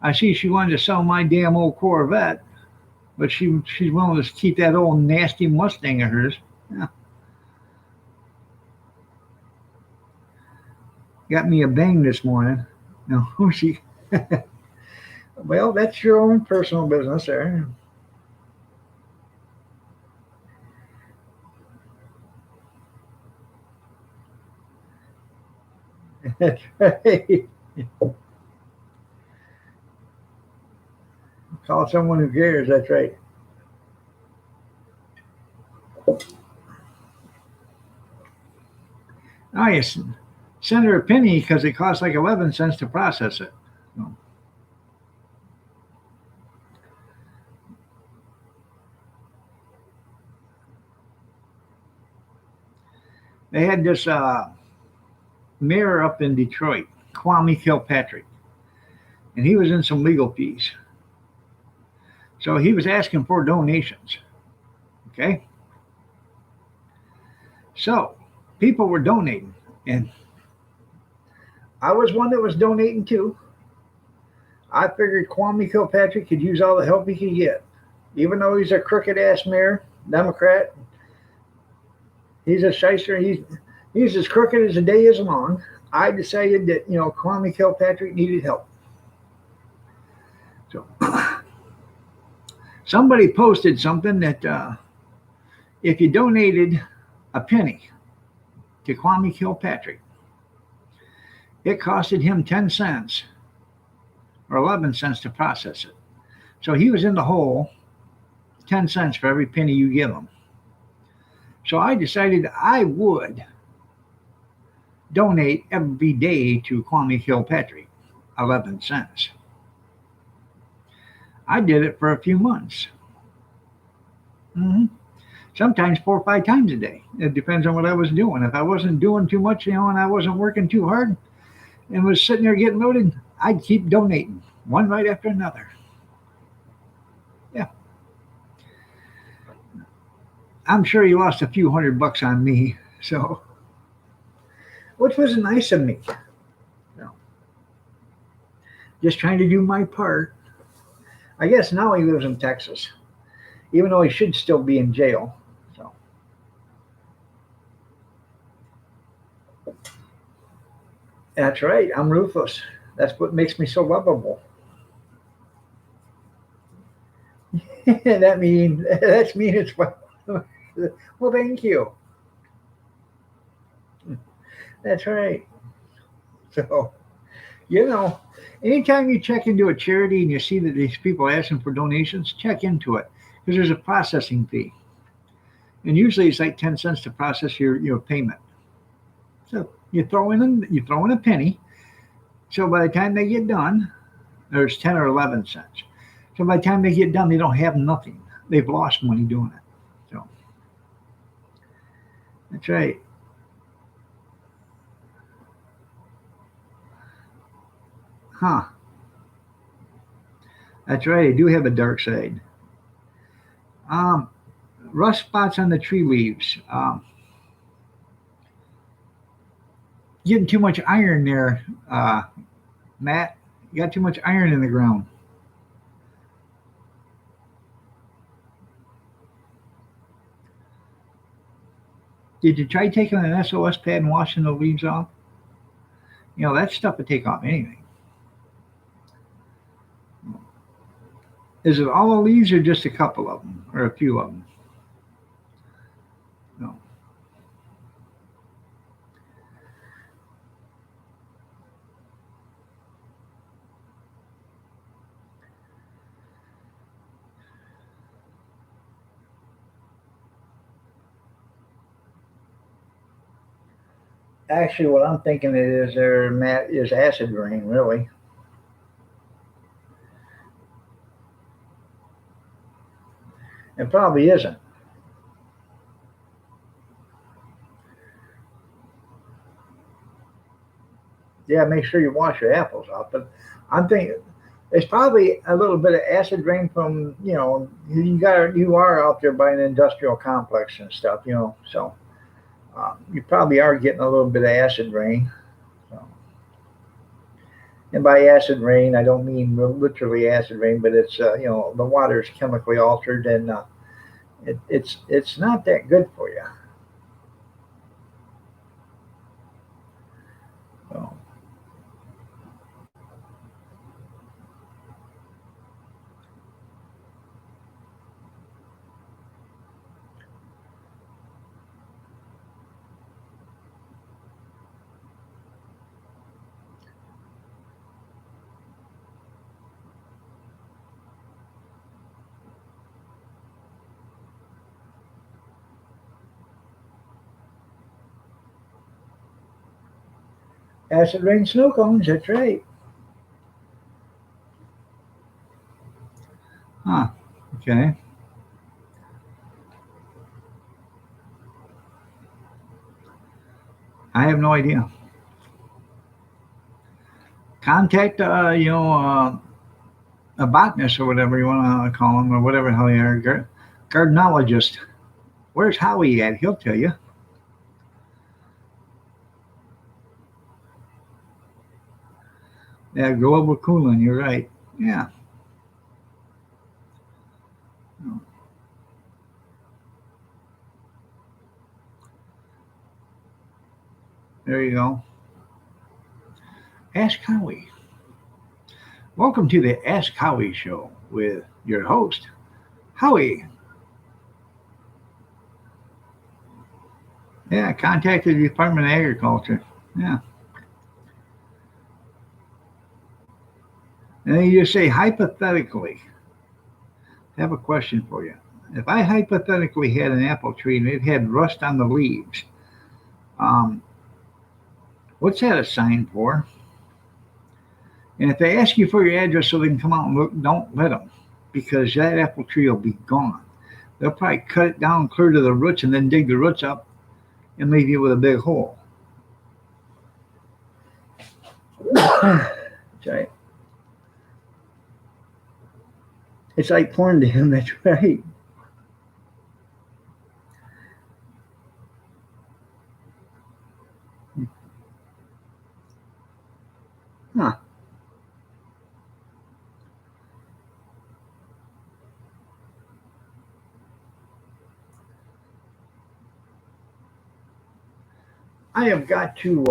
A: I see she wanted to sell my damn old Corvette, but she's willing to keep that old nasty Mustang of hers. Yeah. Got me a bang this morning. No, she. Well, that's your own personal business there. That's right. Call someone who cares. That's right. Oh, yes. Send her a penny because it costs like 11 cents to process it. So, they had this mayor up in Detroit, Kwame Kilpatrick, and he was in some legal fees. So he was asking for donations. Okay. So people were donating, and I was one that was donating too. I figured Kwame Kilpatrick could use all the help he could get. Even though he's a crooked ass mayor, Democrat, he's a shyster. He's as crooked as the day is long. I decided that Kwame Kilpatrick needed help. So somebody posted something that If you donated a penny to Kwame Kilpatrick, it costed him 10 cents or 11 cents to process it. So he was in the hole 10 cents for every penny you give him. So I decided I would donate every day to Kwame Kilpatrick 11 cents. I did it for a few months. hmm Sometimes 4 or 5 times a day. It depends on what I was doing. If I wasn't doing too much, and I wasn't working too hard and was sitting there getting loaded, I'd keep donating one right after another. Yeah, I'm sure he lost a few $100 on me. So, which was nice of me. So, just trying to do my part. I guess now he lives in Texas, even though he should still be in jail. So, that's right. I'm ruthless. That's what makes me so lovable. That's mean as well. Well, thank you. That's right. So, you know, anytime you check into a charity and you see that these people are asking for donations, check into it because there's a processing fee, and usually it's like 10 cents to process your payment. So you throw in a penny. So by the time they get done, there's 10 or 11 cents. So by the time they get done, they don't have nothing. They've lost money doing it. So that's right. Huh. That's right. They do have a dark side. Um, Rust spots on the tree leaves. Getting too much iron there, Matt. You got too much iron in the ground. Did you try taking an SOS pad and washing the leaves off? That stuff would take off anything. Is it all the leaves or just a couple of them or a few of them? No. Actually, what I'm thinking it is there, Matt, is acid rain, really. It probably isn't. Yeah, make sure you wash your apples off. But I'm thinking it's probably a little bit of acid rain from you are out there by an industrial complex and stuff, so you probably are getting a little bit of acid rain. So, and by acid rain, I don't mean literally acid rain, but it's the water is chemically altered and it's not that good for you. So, acid rain snow cones. That's right. Huh. Okay. I have no idea. Contact a botanist or whatever you want to call them or whatever the hell they are, gardenologist. Where's Howie at? He'll tell you. Yeah, global cooling. You're right. Yeah. There you go. Ask Howie. Welcome to the Ask Howie show with your host, Howie. Yeah, contact the Department of Agriculture. Yeah. And then you just say, hypothetically, I have a question for you. If I hypothetically had an apple tree and it had rust on the leaves, um, what's that a sign for? And if they ask you for your address so they can come out and look, don't let them, because that apple tree will be gone. They'll probably cut it down clear to the roots and then dig the roots up and leave you with a big hole. Right. It's like porn to him. That's right. Huh. I have got to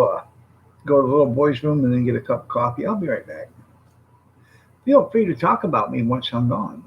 A: go to the little boy's room and then get a cup of coffee. I'll be right back. Feel free to talk about me once I'm gone.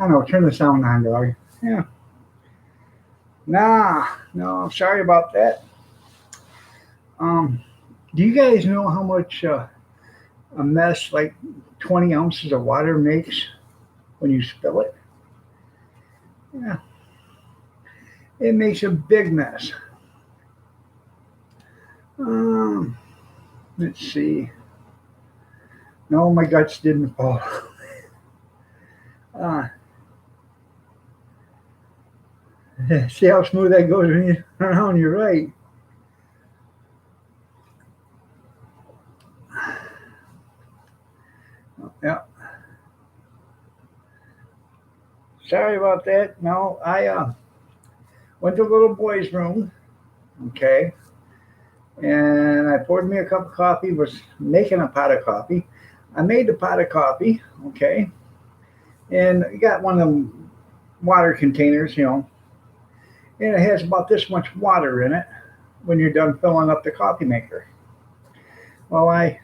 A: I know, turn the sound on, dog. Yeah. Nah, no, I'm sorry about that. Um, do you guys know how much a mess like 20 ounces of water makes when you spill it? Yeah, it makes a big mess. Um, let's see. No, my guts didn't fall. Uh, see how smooth that goes when you turn around, you're right. Yeah, sorry about that. No, I went to the little boy's room, okay, and I poured me a cup of coffee, was making a pot of coffee. I made the pot of coffee, okay, and got one of them water containers, and it has about this much water in it when you're done filling up the coffee maker. Well, I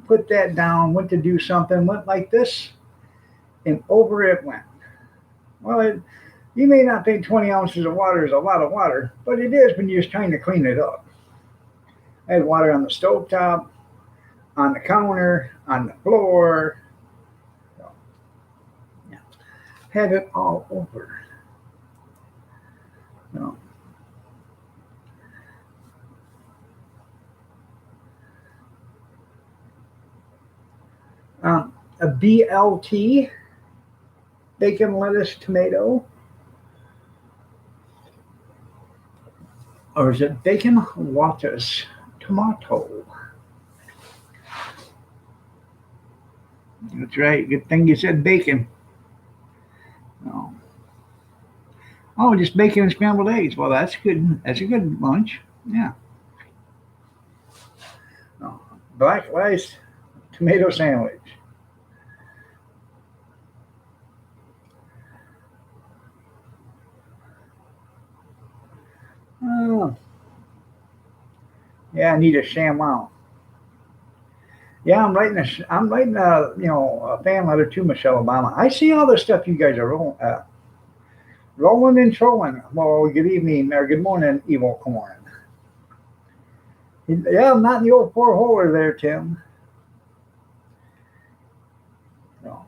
A: put that down, went to do something, went like this, and over it went. Well, you may not think 20 ounces of water is a lot of water, but it is when you're just trying to clean it up. I had water on the stove top, on the counter, on the floor, so, yeah, had it all over. You know. A BLT, bacon, lettuce, tomato, or is it bacon, lettuce, tomato? That's right. Good thing you said bacon. Oh, oh, just bacon and scrambled eggs. Well, that's good. That's a good lunch. Yeah. Oh, black rice, tomato sandwich. Oh, yeah. I need a ShamWow. Yeah, I'm writing a fan letter to Michelle Obama. I see all the stuff you guys are rolling and trolling. Well, good evening or good morning, evil corn. Yeah, I'm not in the old four holer there, Tim. No,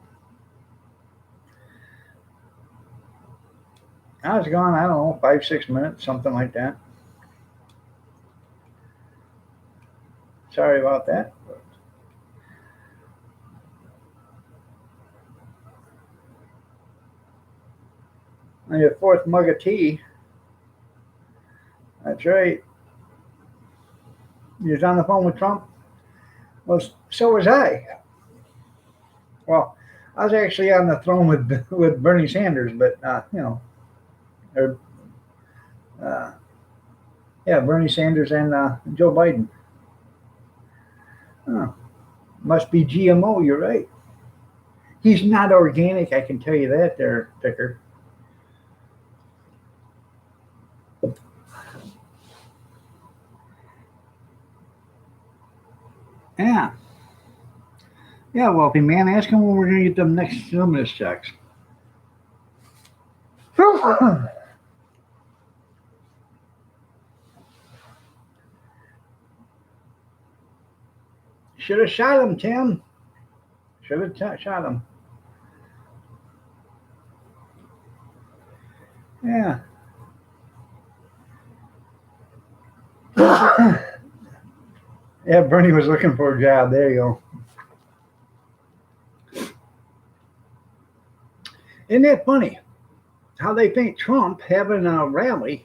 A: I was gone. I don't know, 5 6 minutes, something like that. Sorry about that. On your fourth mug of tea. That's right. You was on the phone with Trump. Well, so was I. Well, I was actually on the throne with Bernie Sanders, but or, uh, yeah, Bernie Sanders and Joe Biden. Oh, must be GMO. You're right. He's not organic. I can tell you that, there, Picker. Yeah, yeah, wealthy man. Ask him when we're going to get them next stimulus checks. Should have shot him, Tim. Should have shot him. Yeah. Yeah, Bernie was looking for a job. There you go. Isn't that funny? How they think Trump having a rally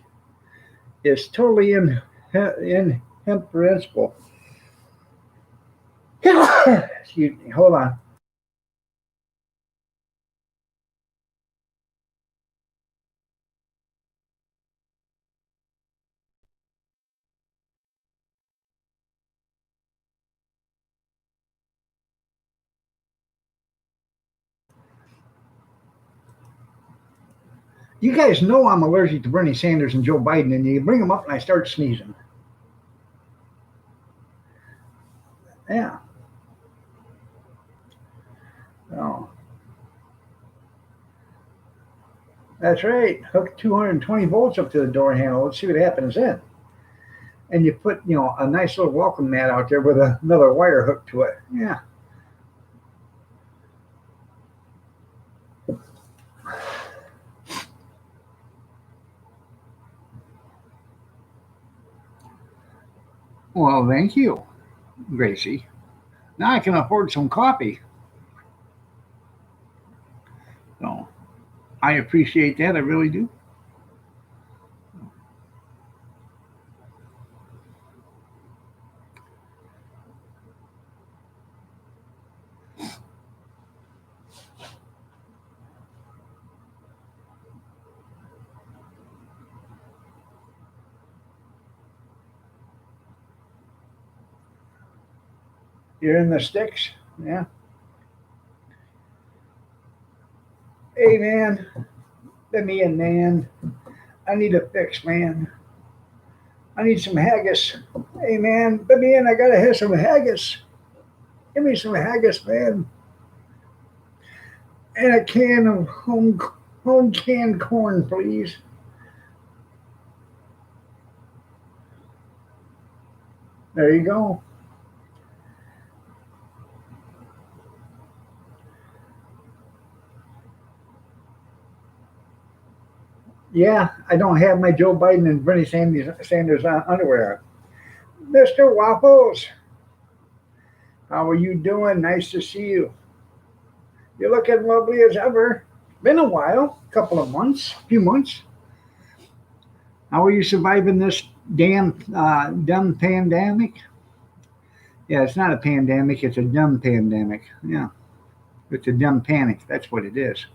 A: is totally incomprehensible. Excuse me. Hold on. You guys know I'm allergic to Bernie Sanders and Joe Biden, and you bring them up and I start sneezing. Yeah. Oh. That's right. Hook 220 volts up to the door handle. Let's see what happens then. And you put, a nice little welcome mat out there with another wire hooked to it. Yeah. Well, thank you, Gracie. Now I can afford some coffee. So I appreciate that. I really do. You're in the sticks. Yeah. Hey, man. Let me in, man. I need a fix, man. I need some haggis. Hey, man. Let me in. I gotta have some haggis. Give me some haggis, man. And a can of home canned corn, please. There you go. Yeah, I don't have my Joe Biden and Bernie Sanders underwear. Mr. Waffles, how are you doing? Nice to see you. You're looking lovely as ever. Been a while, couple of months, few months. How are you surviving this dumb pandemic? Yeah, it's not a pandemic, it's a dumb pandemic. Yeah, it's a dumb panic. That's what it is.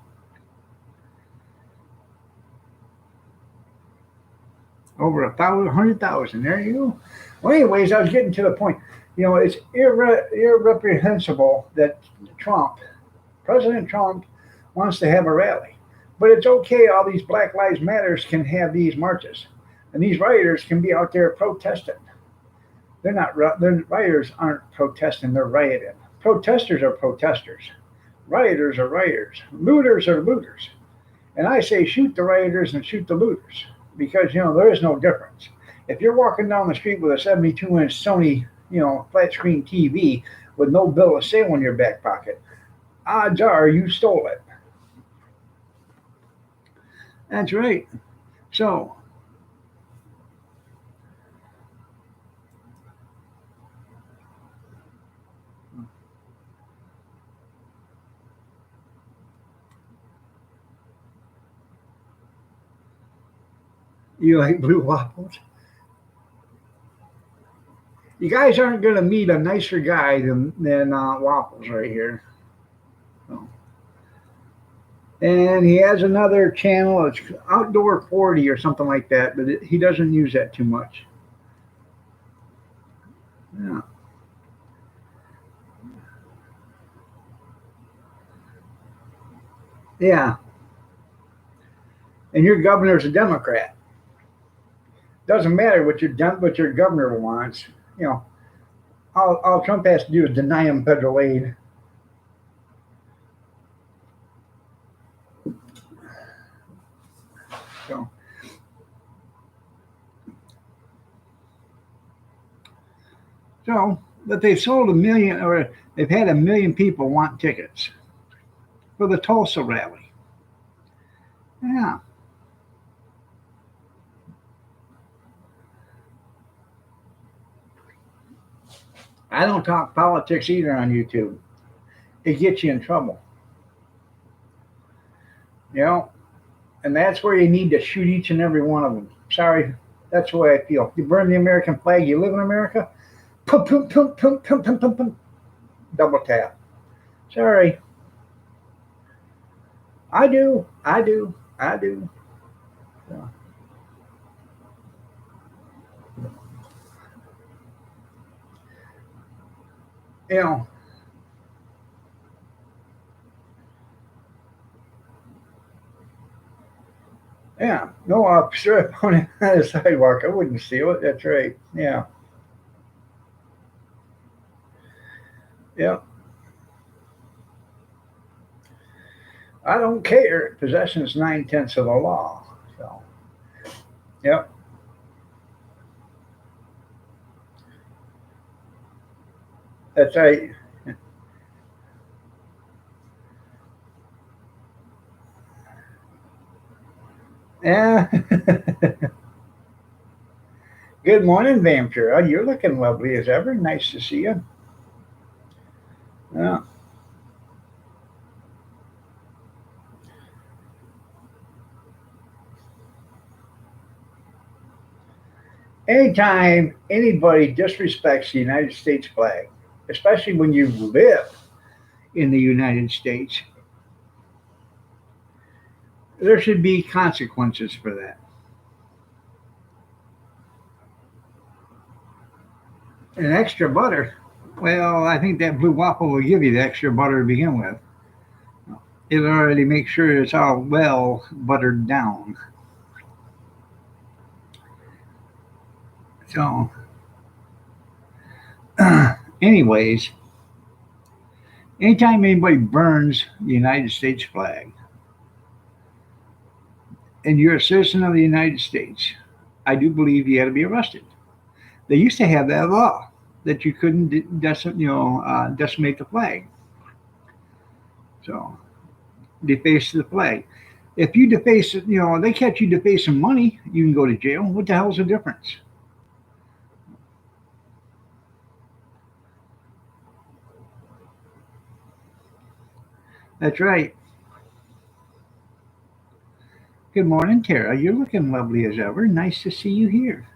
A: Over 100,000. There you go. Well, anyways, I was getting to the point. It's irreprehensible that Trump, President Trump, wants to have a rally. But it's okay. All these Black Lives Matters can have these marches, and these rioters can be out there protesting. They're not. The rioters aren't protesting. They're rioting. Protesters are protesters. Rioters are rioters. Looters are looters. And I say shoot the rioters and shoot the looters because there is no difference. If you're walking down the street with a 72-inch Sony, flat screen TV with no bill of sale in your back pocket, odds are you stole it. That's right. So, you like blue waffles? You guys aren't going to meet a nicer guy than Waffles right here. So. And he has another channel. It's Outdoor 40 or something like that, but he doesn't use that too much. Yeah. Yeah. And your governor's a Democrat. Doesn't matter what your governor wants. You know, all Trump has to do is deny him federal aid. So, but they've sold a million, or they've had a million people want tickets for the Tulsa rally. Yeah. I don't talk politics either on YouTube. It gets you in trouble. You know, and that's where you need to shoot each and every one of them. Sorry, that's the way I feel. You burn the American flag, you live in America, pum, pum, pum, pum, pum, pum, pum, pum. Double tap. Sorry. I do. I do. I do. So, you know, yeah. No officer on the sidewalk. I wouldn't steal it. That's right. Yeah. Yeah. I don't care. Possession is 9/10 of the law. So, yep, that's right. Yeah. Good morning, Vampire. You're looking lovely as ever. Nice to see you. Yeah. Anytime anybody disrespects the United States flag, especially when you live in the United States, there should be consequences for that. And extra butter, well, I think that blue waffle will give you the extra butter to begin with. It'll already make sure it's all well buttered down. So, anyways, anytime anybody burns the United States flag and you're a citizen of the United States, I do believe you got to be arrested. They used to have that law that you couldn't decimate the flag. So deface the flag. If you deface, they catch you defacing money, you can go to jail. What the hell's the difference? That's right. Good morning, Tara. You're looking lovely as ever. Nice to see you here.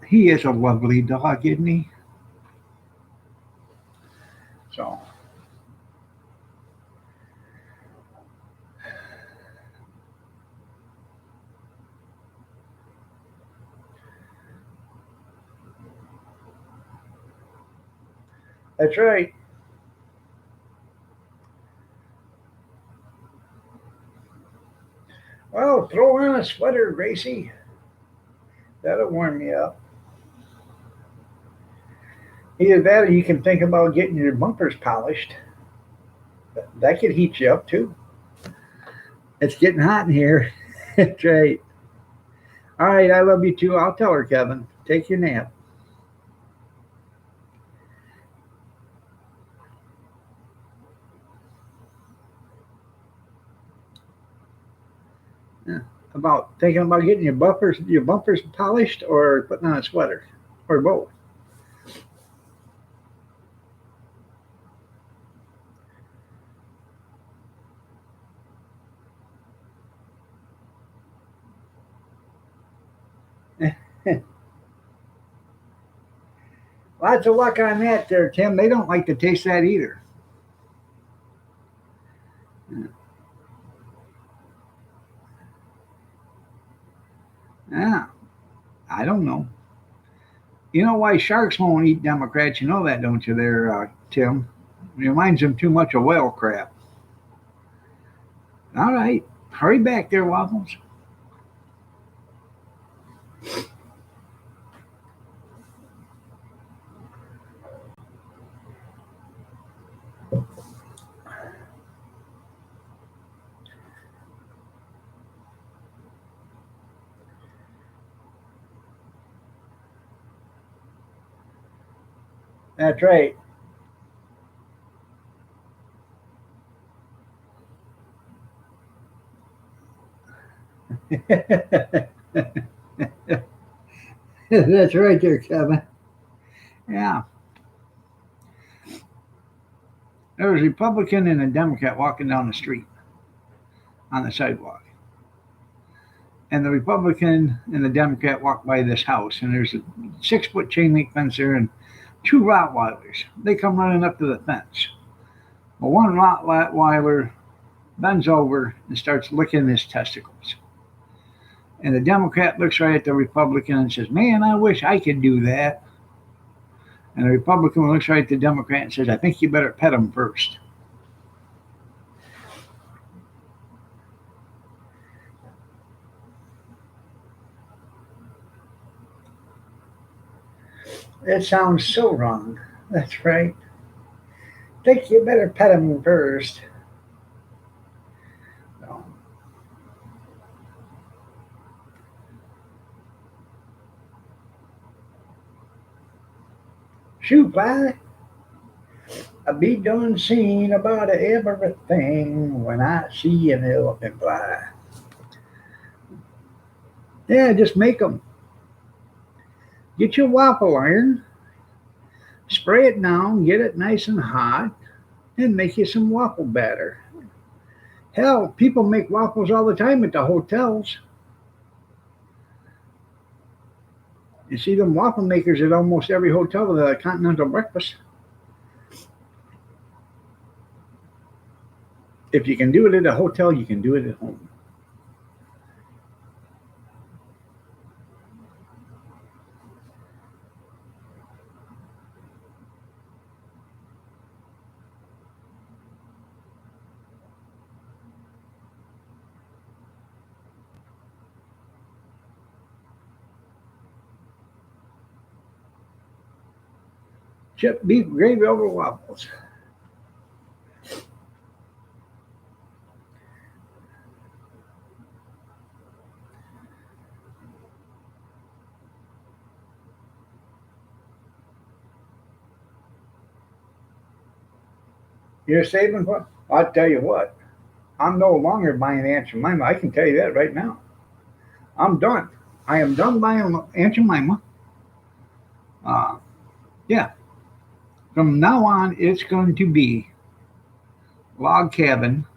A: He is a lovely dog, isn't he? So that's right. Well, throw on a sweater, Gracie. That'll warm me up. Either that or you can think about getting your bumpers polished. That could heat you up too. It's getting hot in here. That's right. All right, I love you too. I'll tell her, Kevin. Take your nap. Yeah. About thinking about getting your bumpers polished or putting on a sweater or both. Lots of luck on that there, Tim. They don't like to taste that either. Yeah, I don't know. You know why sharks won't eat Democrats? You know that, don't you, there, Tim? It reminds them too much of whale crap. All right, hurry back there, Waffles. That's right. That's right there, Kevin. Yeah, there was a Republican and a Democrat walking down the street on the sidewalk. And the Republican and the Democrat walk by this house, and there's a 6 foot chain link fence there and two Rottweilers. They come running up to the fence. Well, one Rottweiler bends over and starts licking his testicles. And the Democrat looks right at the Republican and says, "Man, I wish I could do that." And the Republican looks right at the Democrat and says, "I think you better pet him first." It sounds so wrong. That's right. Think you better pet him first. No. Shoot, I be done seen about everything when I see an elephant fly. Yeah, just make them. Get your waffle iron, spray it down, get it nice and hot, and make you some waffle batter. Hell, people make waffles all the time at the hotels. You see them waffle makers at almost every hotel with a continental breakfast. If you can do it at a hotel, you can do it at home. Chip beef gravy over waffles. You're saving what? I'll tell you what. I'm no longer buying Aunt Jemima. I can tell you that right now. I'm done. I am done buying Aunt Jemima. Uh, yeah. From now on, it's going to be log cabin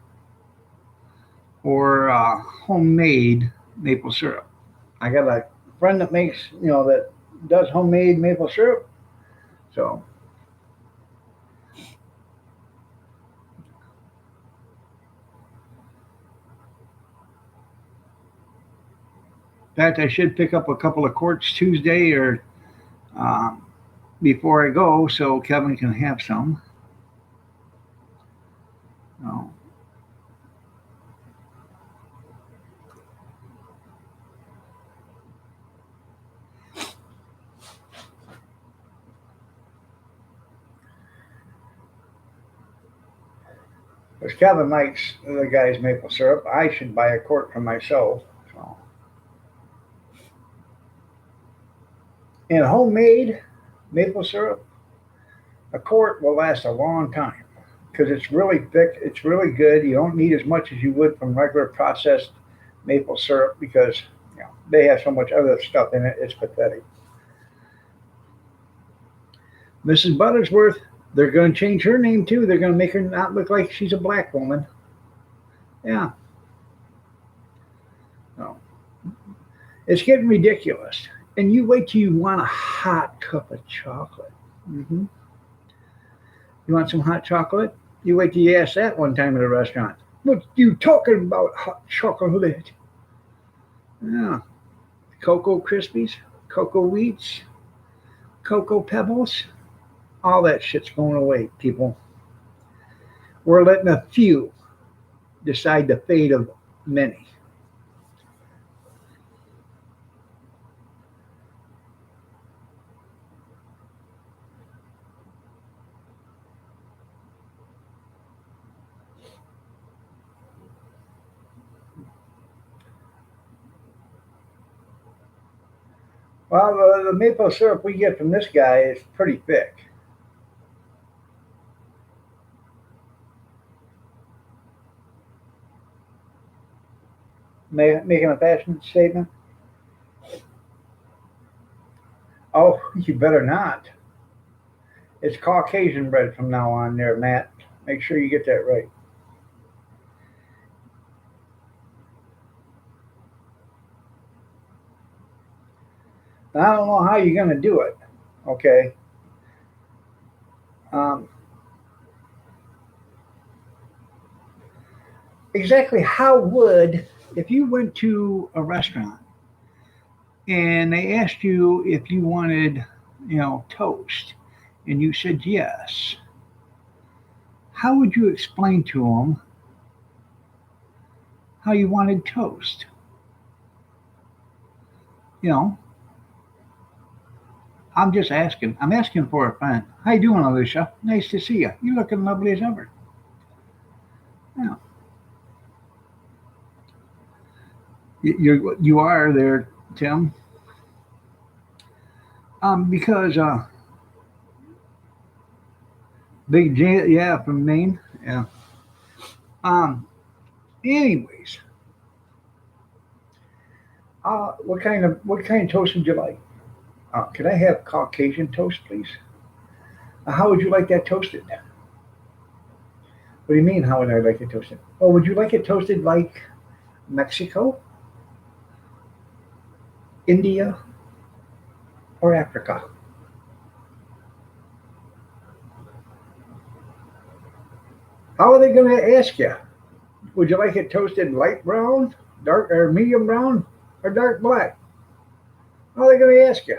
A: or homemade maple syrup. I got a friend that makes, that does homemade maple syrup. So, in fact, I should pick up a couple of quarts Tuesday or um, before I go so Kevin can have some. So, because Kevin likes the guy's maple syrup, I should buy a quart for myself. So, and homemade maple syrup, a quart will last a long time because it's really thick. It's really good. You don't need as much as you would from regular processed maple syrup because they have so much other stuff in it. It's pathetic. Mrs. Buttersworth, they're going to change her name too. They're going to make her not look like she's a black woman. Yeah, no, it's getting ridiculous. And you wait till you want a hot cup of chocolate. Hmm. You want some hot chocolate? You wait till you ask that one time at a restaurant. What you talking about, hot chocolate? Yeah, Cocoa Krispies, Cocoa Wheats, Cocoa Pebbles, all that shit's going away, people. We're letting a few decide the fate of many. Well, the maple syrup we get from this guy is pretty thick. Making a fashion statement? Oh, you better not. It's Caucasian bread from now on, there, Matt. Make sure you get that right. Now, I don't know how you're going to do it. Okay. Um, exactly how would, if you went to a restaurant and they asked you if you wanted, toast, and you said yes, how would you explain to them how you wanted toast? You know, I'm just asking. I'm asking for a friend. How you doing, Alicia? Nice to see you. You looking lovely as ever. Yeah, you are there, Tim. Because Big J, yeah, from Maine. Yeah. Um. Anyways, what kind of toast would you like? Could I have Caucasian toast, please? How would you like that toasted? What do you mean? How would I like it toasted? Oh, would you like it toasted like Mexico, India, or Africa? How are they going to ask you? Would you like it toasted light brown, dark or medium brown, or dark black? How are they going to ask you?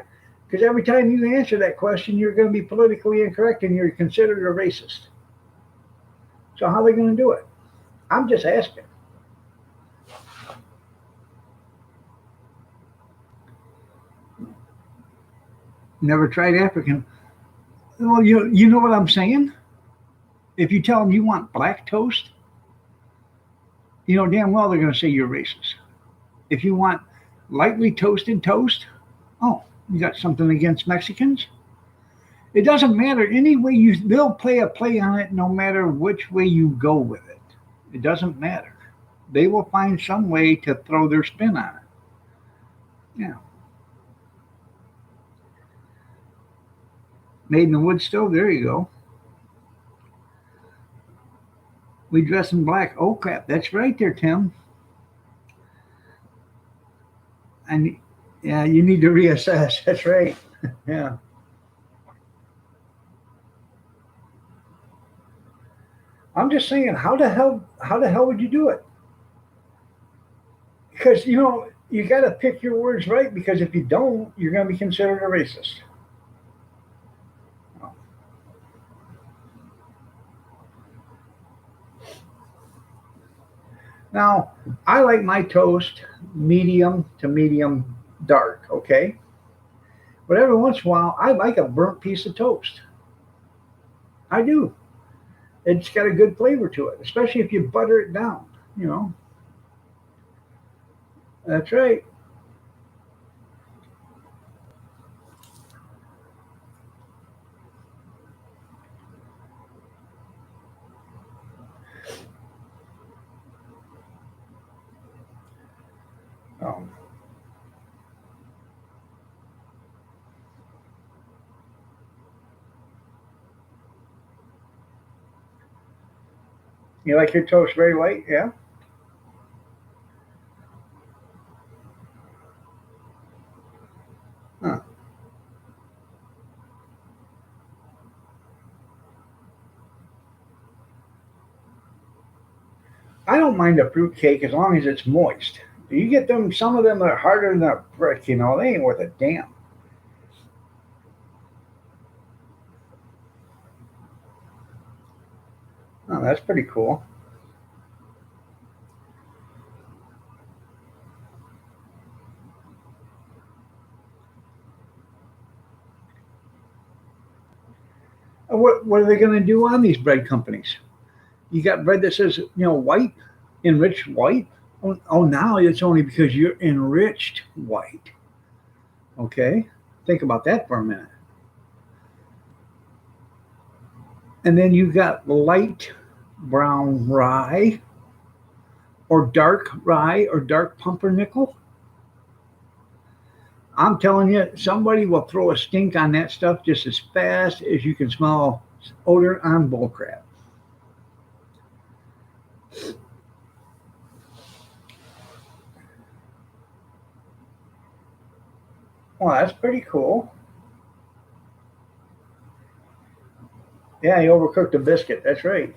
A: Because every time you answer that question, you're going to be politically incorrect and you're considered a racist. So how are they going to do it? I'm just asking. Never tried African. Well, you know what I'm saying? If you tell them you want black toast, you know damn well they're going to say you're racist. If you want lightly toasted toast, oh, you got something against Mexicans? It doesn't matter any way they'll play on it no matter which way you go with it. It doesn't matter. They will find some way to throw their spin on it. Yeah. Made in the wood stove, there you go. We dress in black. Oh crap, that's right there, Tim. And yeah, you need to reassess. That's right. Yeah. I'm just saying, how the hell would you do it? Because you got to pick your words right. Because if you don't, you're going to be considered a racist. Now, I like my toast medium to medium dark. Okay, but every once in a while, I like a burnt piece of toast. I do. It's got a good flavor to it, especially if you butter it down. You know, that's right. Um, you like your toast very light, yeah? Huh. I don't mind a fruit cake as long as it's moist. You get them, some of them are harder than a brick. They ain't worth a damn. Oh, that's pretty cool. What are they going to do on these bread companies? You got bread that says, white, enriched white. Oh, now it's only because you're enriched white. Okay, think about that for a minute. And then you got light brown rye or dark rye or dark pumpernickel. I'm telling you, somebody will throw a stink on that stuff just as fast as you can smell odor on bullcrap. Well, that's pretty cool. Yeah, you overcooked a biscuit. That's right.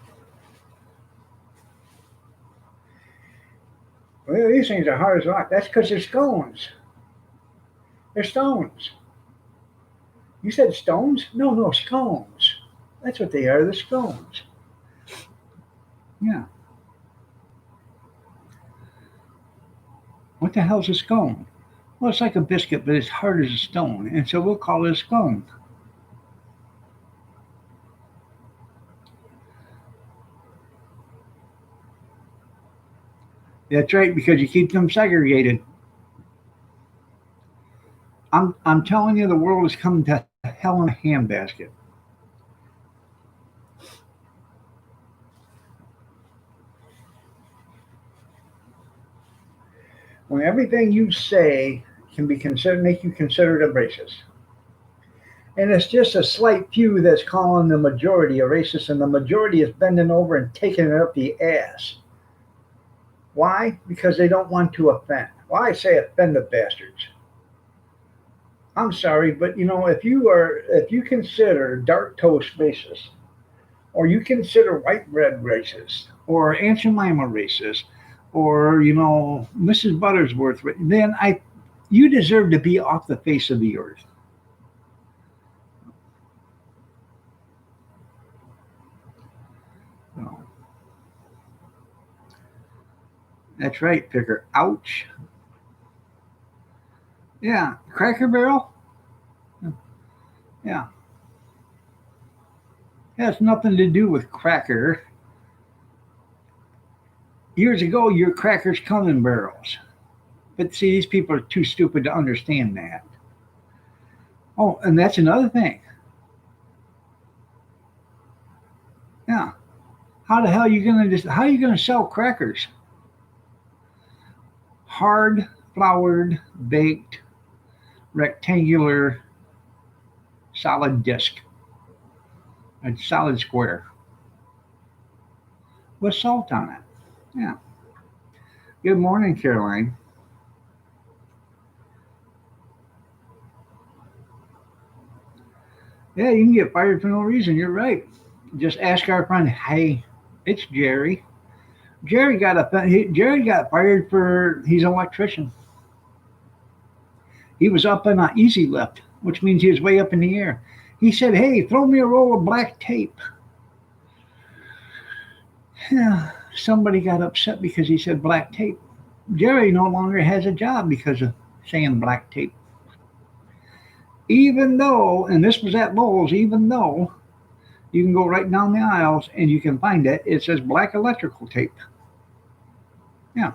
A: Well, these things are hard as rock. That's because they're scones. They're stones. You said stones? No, no, scones. That's what they are. They're scones. Yeah. What the hell's a scone? Well, it's like a biscuit, but it's hard as a stone, and so we'll call it a scone. That's right, because you keep them segregated. I'm telling you, the world is coming to hell in a handbasket. When everything you say can be considered, make you considered a racist. And it's just a slight few that's calling the majority a racist, and the majority is bending over and taking it up the ass. Why? Because they don't want to offend. Well, I say offend the bastards. I'm sorry, but if you consider dark toast racist, or you consider white bread racist, or Aunt Jemima racist, or Mrs. Buttersworth, then you deserve to be off the face of the earth. No. That's right, Picker. Ouch. Yeah, Cracker Barrel. Yeah, it has nothing to do with cracker. Years ago, your crackers come in barrels. But see, these people are too stupid to understand that. Oh, and that's another thing. Yeah, how the hell are you gonna how are you gonna sell crackers? Hard, floured, baked, rectangular, solid disc, a solid square with salt on it. Yeah. Good morning, Caroline. Yeah, you can get fired for no reason. You're right. Just ask our friend. Hey, it's Jerry. Jerry got fired for he's an electrician. He was up in an easy lift, which means he was way up in the air. He said, "Hey, throw me a roll of black tape." Yeah, somebody got upset because he said black tape. Jerry no longer has a job because of saying black tape. Even though, and this was at Lowe's, even though you can go right down the aisles and you can find it, it says black electrical tape. Yeah.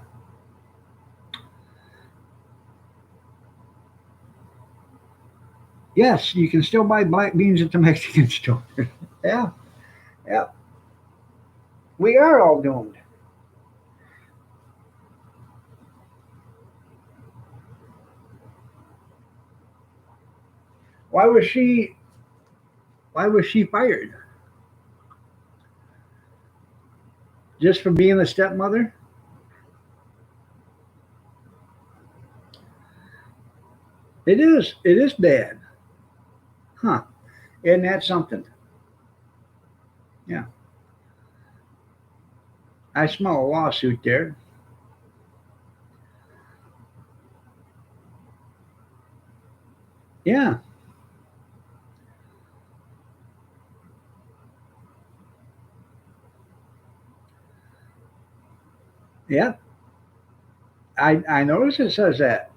A: Yes, you can still buy black beans at the Mexican store. Yeah, yeah. We are all doomed. Why was she? Why was she fired? Just for being a stepmother? It is. It is bad, huh? Isn't that something? Yeah. I smell a lawsuit there. Yeah. Yeah. I notice it says that.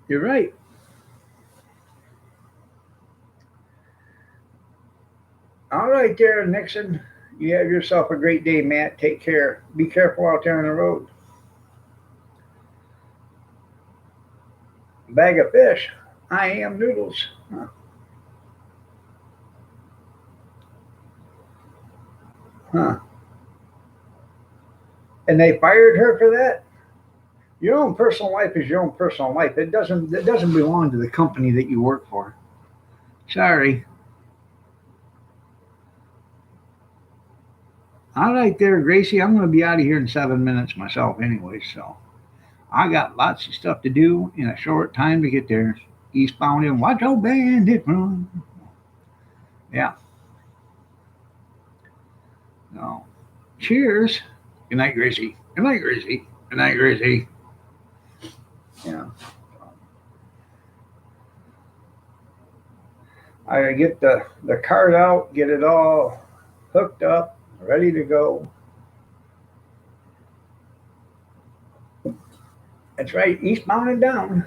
A: You're right. All right, there, Nixon. You have yourself a great day, Matt. Take care. Be careful out there on the road. Bag of fish. I am noodles. Huh. Huh. And they fired her for that. Your own personal life is your own personal life. It doesn't belong to the company that you work for. Sorry. All right, there, Gracie. I'm going to be out of here in 7 minutes myself, anyway. So I got lots of stuff to do in a short time to get there. Eastbound and watch out, bandit run. Yeah. No. Cheers. Good night, Gracie. Good night, Gracie. Good night, Gracie. Yeah. I get the card out, get it all hooked up, ready to go. That's right, eastbound and down.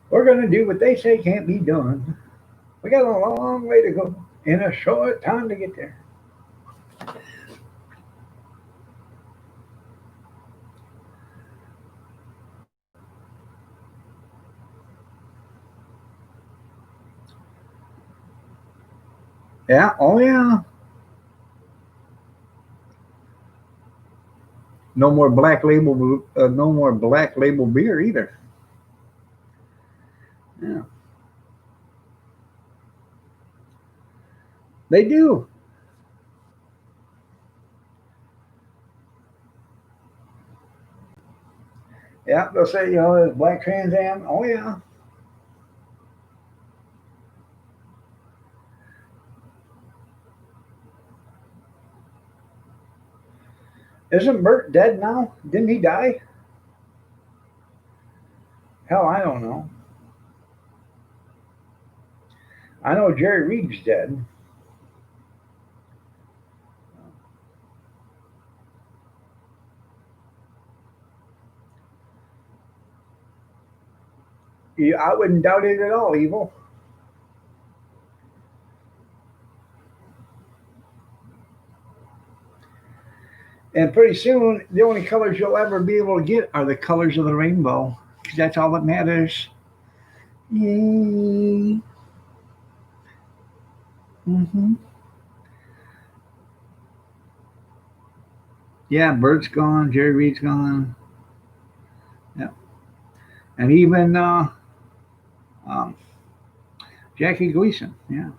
A: We're going to do what they say can't be done. We got a long way to go in a short time to get there. Yeah, oh yeah. No more black label. No more black label beer either. Yeah, they do. Yeah, they'll say there's black Trans Am. Oh yeah. Isn't Bert dead now? Didn't he die? Hell, I don't know. I know Jerry Reed's dead. I wouldn't doubt it at all, Evil. And pretty soon, the only colors you'll ever be able to get are the colors of the rainbow. 'Cause that's all that matters. Yay. Hmm. Yeah, Bert's gone. Jerry Reed's gone. Yeah. And even um, Jackie Gleason. Yeah.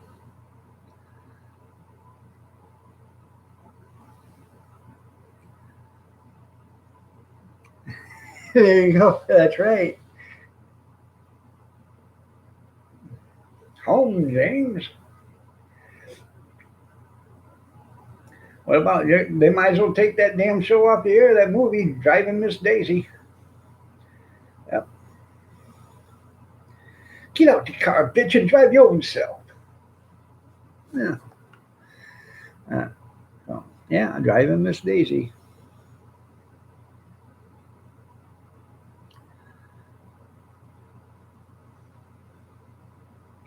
A: There you go. That's right. Home, James. What about you? They might as well take that damn show off the air, that movie, Driving Miss Daisy. Yep. Get out the car, bitch, and drive your own self. Yeah. Uh, so, yeah, Driving Miss Daisy.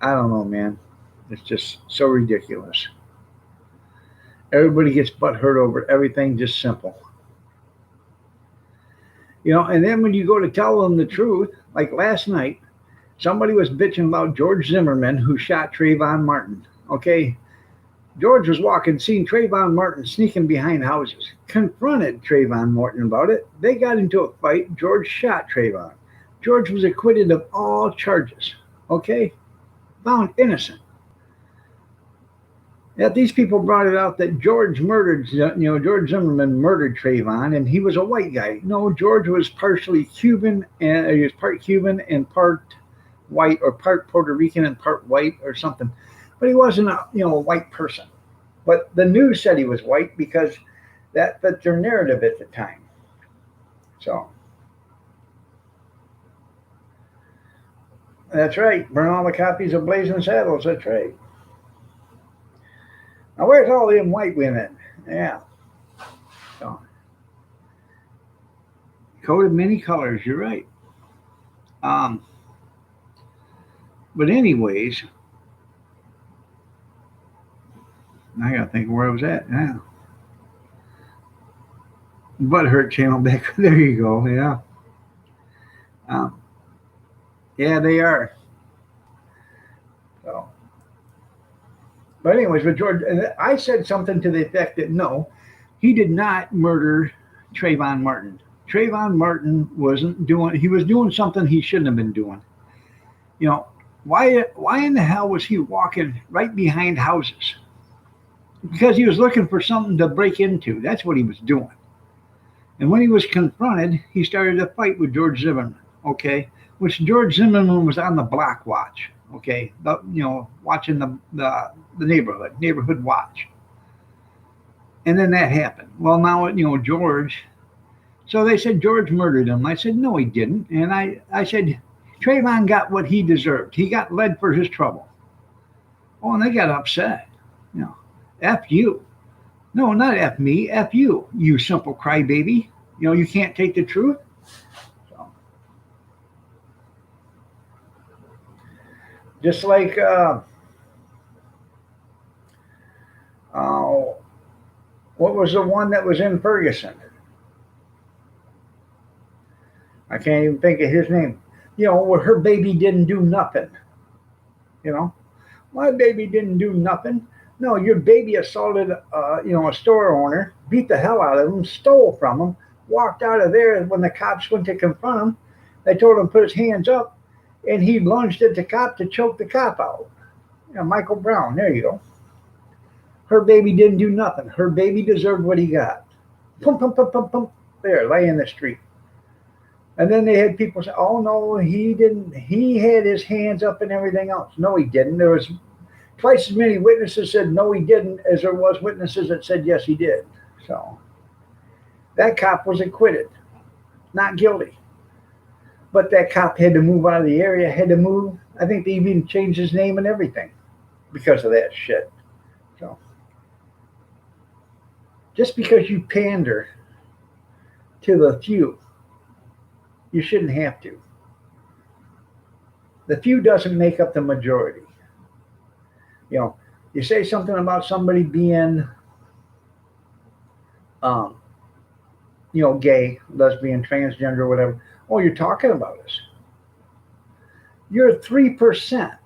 A: I don't know, man. It's just so ridiculous. Everybody gets butt hurt over everything just simple. And then when you go to tell them the truth, like last night, somebody was bitching about George Zimmerman who shot Trayvon Martin. Okay, George was walking, seen Trayvon Martin sneaking behind houses, confronted Trayvon Martin about it. They got into a fight. George shot Trayvon. George was acquitted of all charges. Okay, found innocent. Yet these people brought it out that George murdered, George Zimmerman murdered Trayvon, and he was a white guy. No, George was partially Cuban, and he was part Cuban and part white, or part Puerto Rican and part white, or something. But he wasn't a white person. But the news said he was white because that fit their narrative at the time. So that's right. Burn all the copies of Blazing Saddles. That's right. Now where's all them white women? Yeah. So coat of many colors. You're right. Um, but anyways, I gotta think where I was at. Yeah. Butthurt channel back. There you go. Yeah. Um, yeah, they are. So, but anyways, with George, I said something to the effect that no, he did not murder Trayvon Martin. Trayvon Martin wasn't doing. He was doing something he shouldn't have been doing. You know, why in the hell was he walking right behind houses? Because he was looking for something to break into. That's what he was doing. And when he was confronted, he started a fight with George Zimmerman. Okay, which George Zimmerman was on the block watch. Okay, watching the neighborhood watch. And then that happened. Well, now George. So they said George murdered him. I said no, he didn't. And I said Trayvon got what he deserved. He got led for his trouble. Oh, and they got upset. You know, F you. No, not F me, F you, you simple crybaby. You can't take the truth. So, just like uh, what was the one that was in Ferguson? I can't even think of his name. Where her baby didn't do nothing. You know, my baby didn't do nothing. No, your baby assaulted, a store owner, beat the hell out of him, stole from him, walked out of there. When the cops went to confront him, they told him to put his hands up, and he lunged at the cop to choke the cop out. Michael Brown. There you go. Her baby didn't do nothing. Her baby deserved what he got. Pump, pump, pump, pump, pump. There, lay in the street. And then they had people say, "Oh no, he didn't. He had his hands up and everything else." No, he didn't. There was twice as many witnesses said no, he didn't, as there was witnesses that said yes, he did. So that cop was acquitted, not guilty. But that cop had to move out of the area. Had to move. I think they even changed his name and everything because of that shit. So just because you pander to the few, you shouldn't have to. The few doesn't make up the majority. You know, you say something about somebody being, um, gay, lesbian, transgender, whatever. Oh, you're talking about us. You're 3%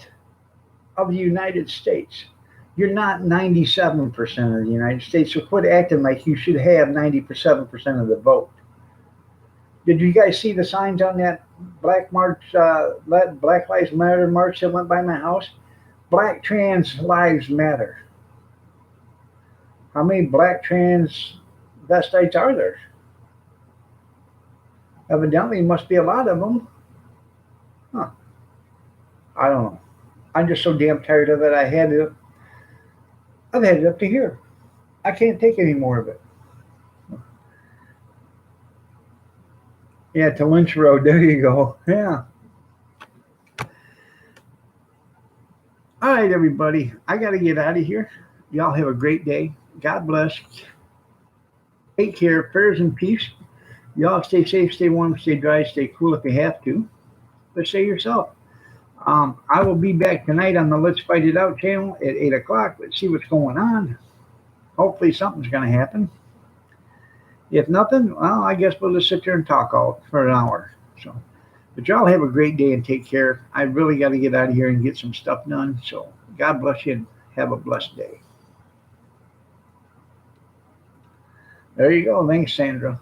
A: of the United States. You're not 97% of the United States. So quit acting like you should have 97% of the vote. Did you guys see the signs on that Black Lives Matter march that went by my house? Black trans lives matter. How many black transvestites are there? Evidently, must be a lot of them. Huh. I don't know. I'm just so damn tired of it. I've had it up to here. I can't take any more of it. Yeah, to Lynch Road. There you go. Yeah. All right, everybody. I got to get out of here. Y'all have a great day. God bless. Take care. Prayers and peace. Y'all stay safe, stay warm, stay dry, stay cool if you have to. But stay yourself. I will be back tonight on the Let's Fight It Out channel at 8 o'clock. Let's see what's going on. Hopefully, something's going to happen. If nothing, well, I guess we'll just sit there and talk all for an hour. So, but y'all have a great day and take care. I really got to get out of here and get some stuff done. So, God bless you and have a blessed day. There you go. Thanks, Sandra.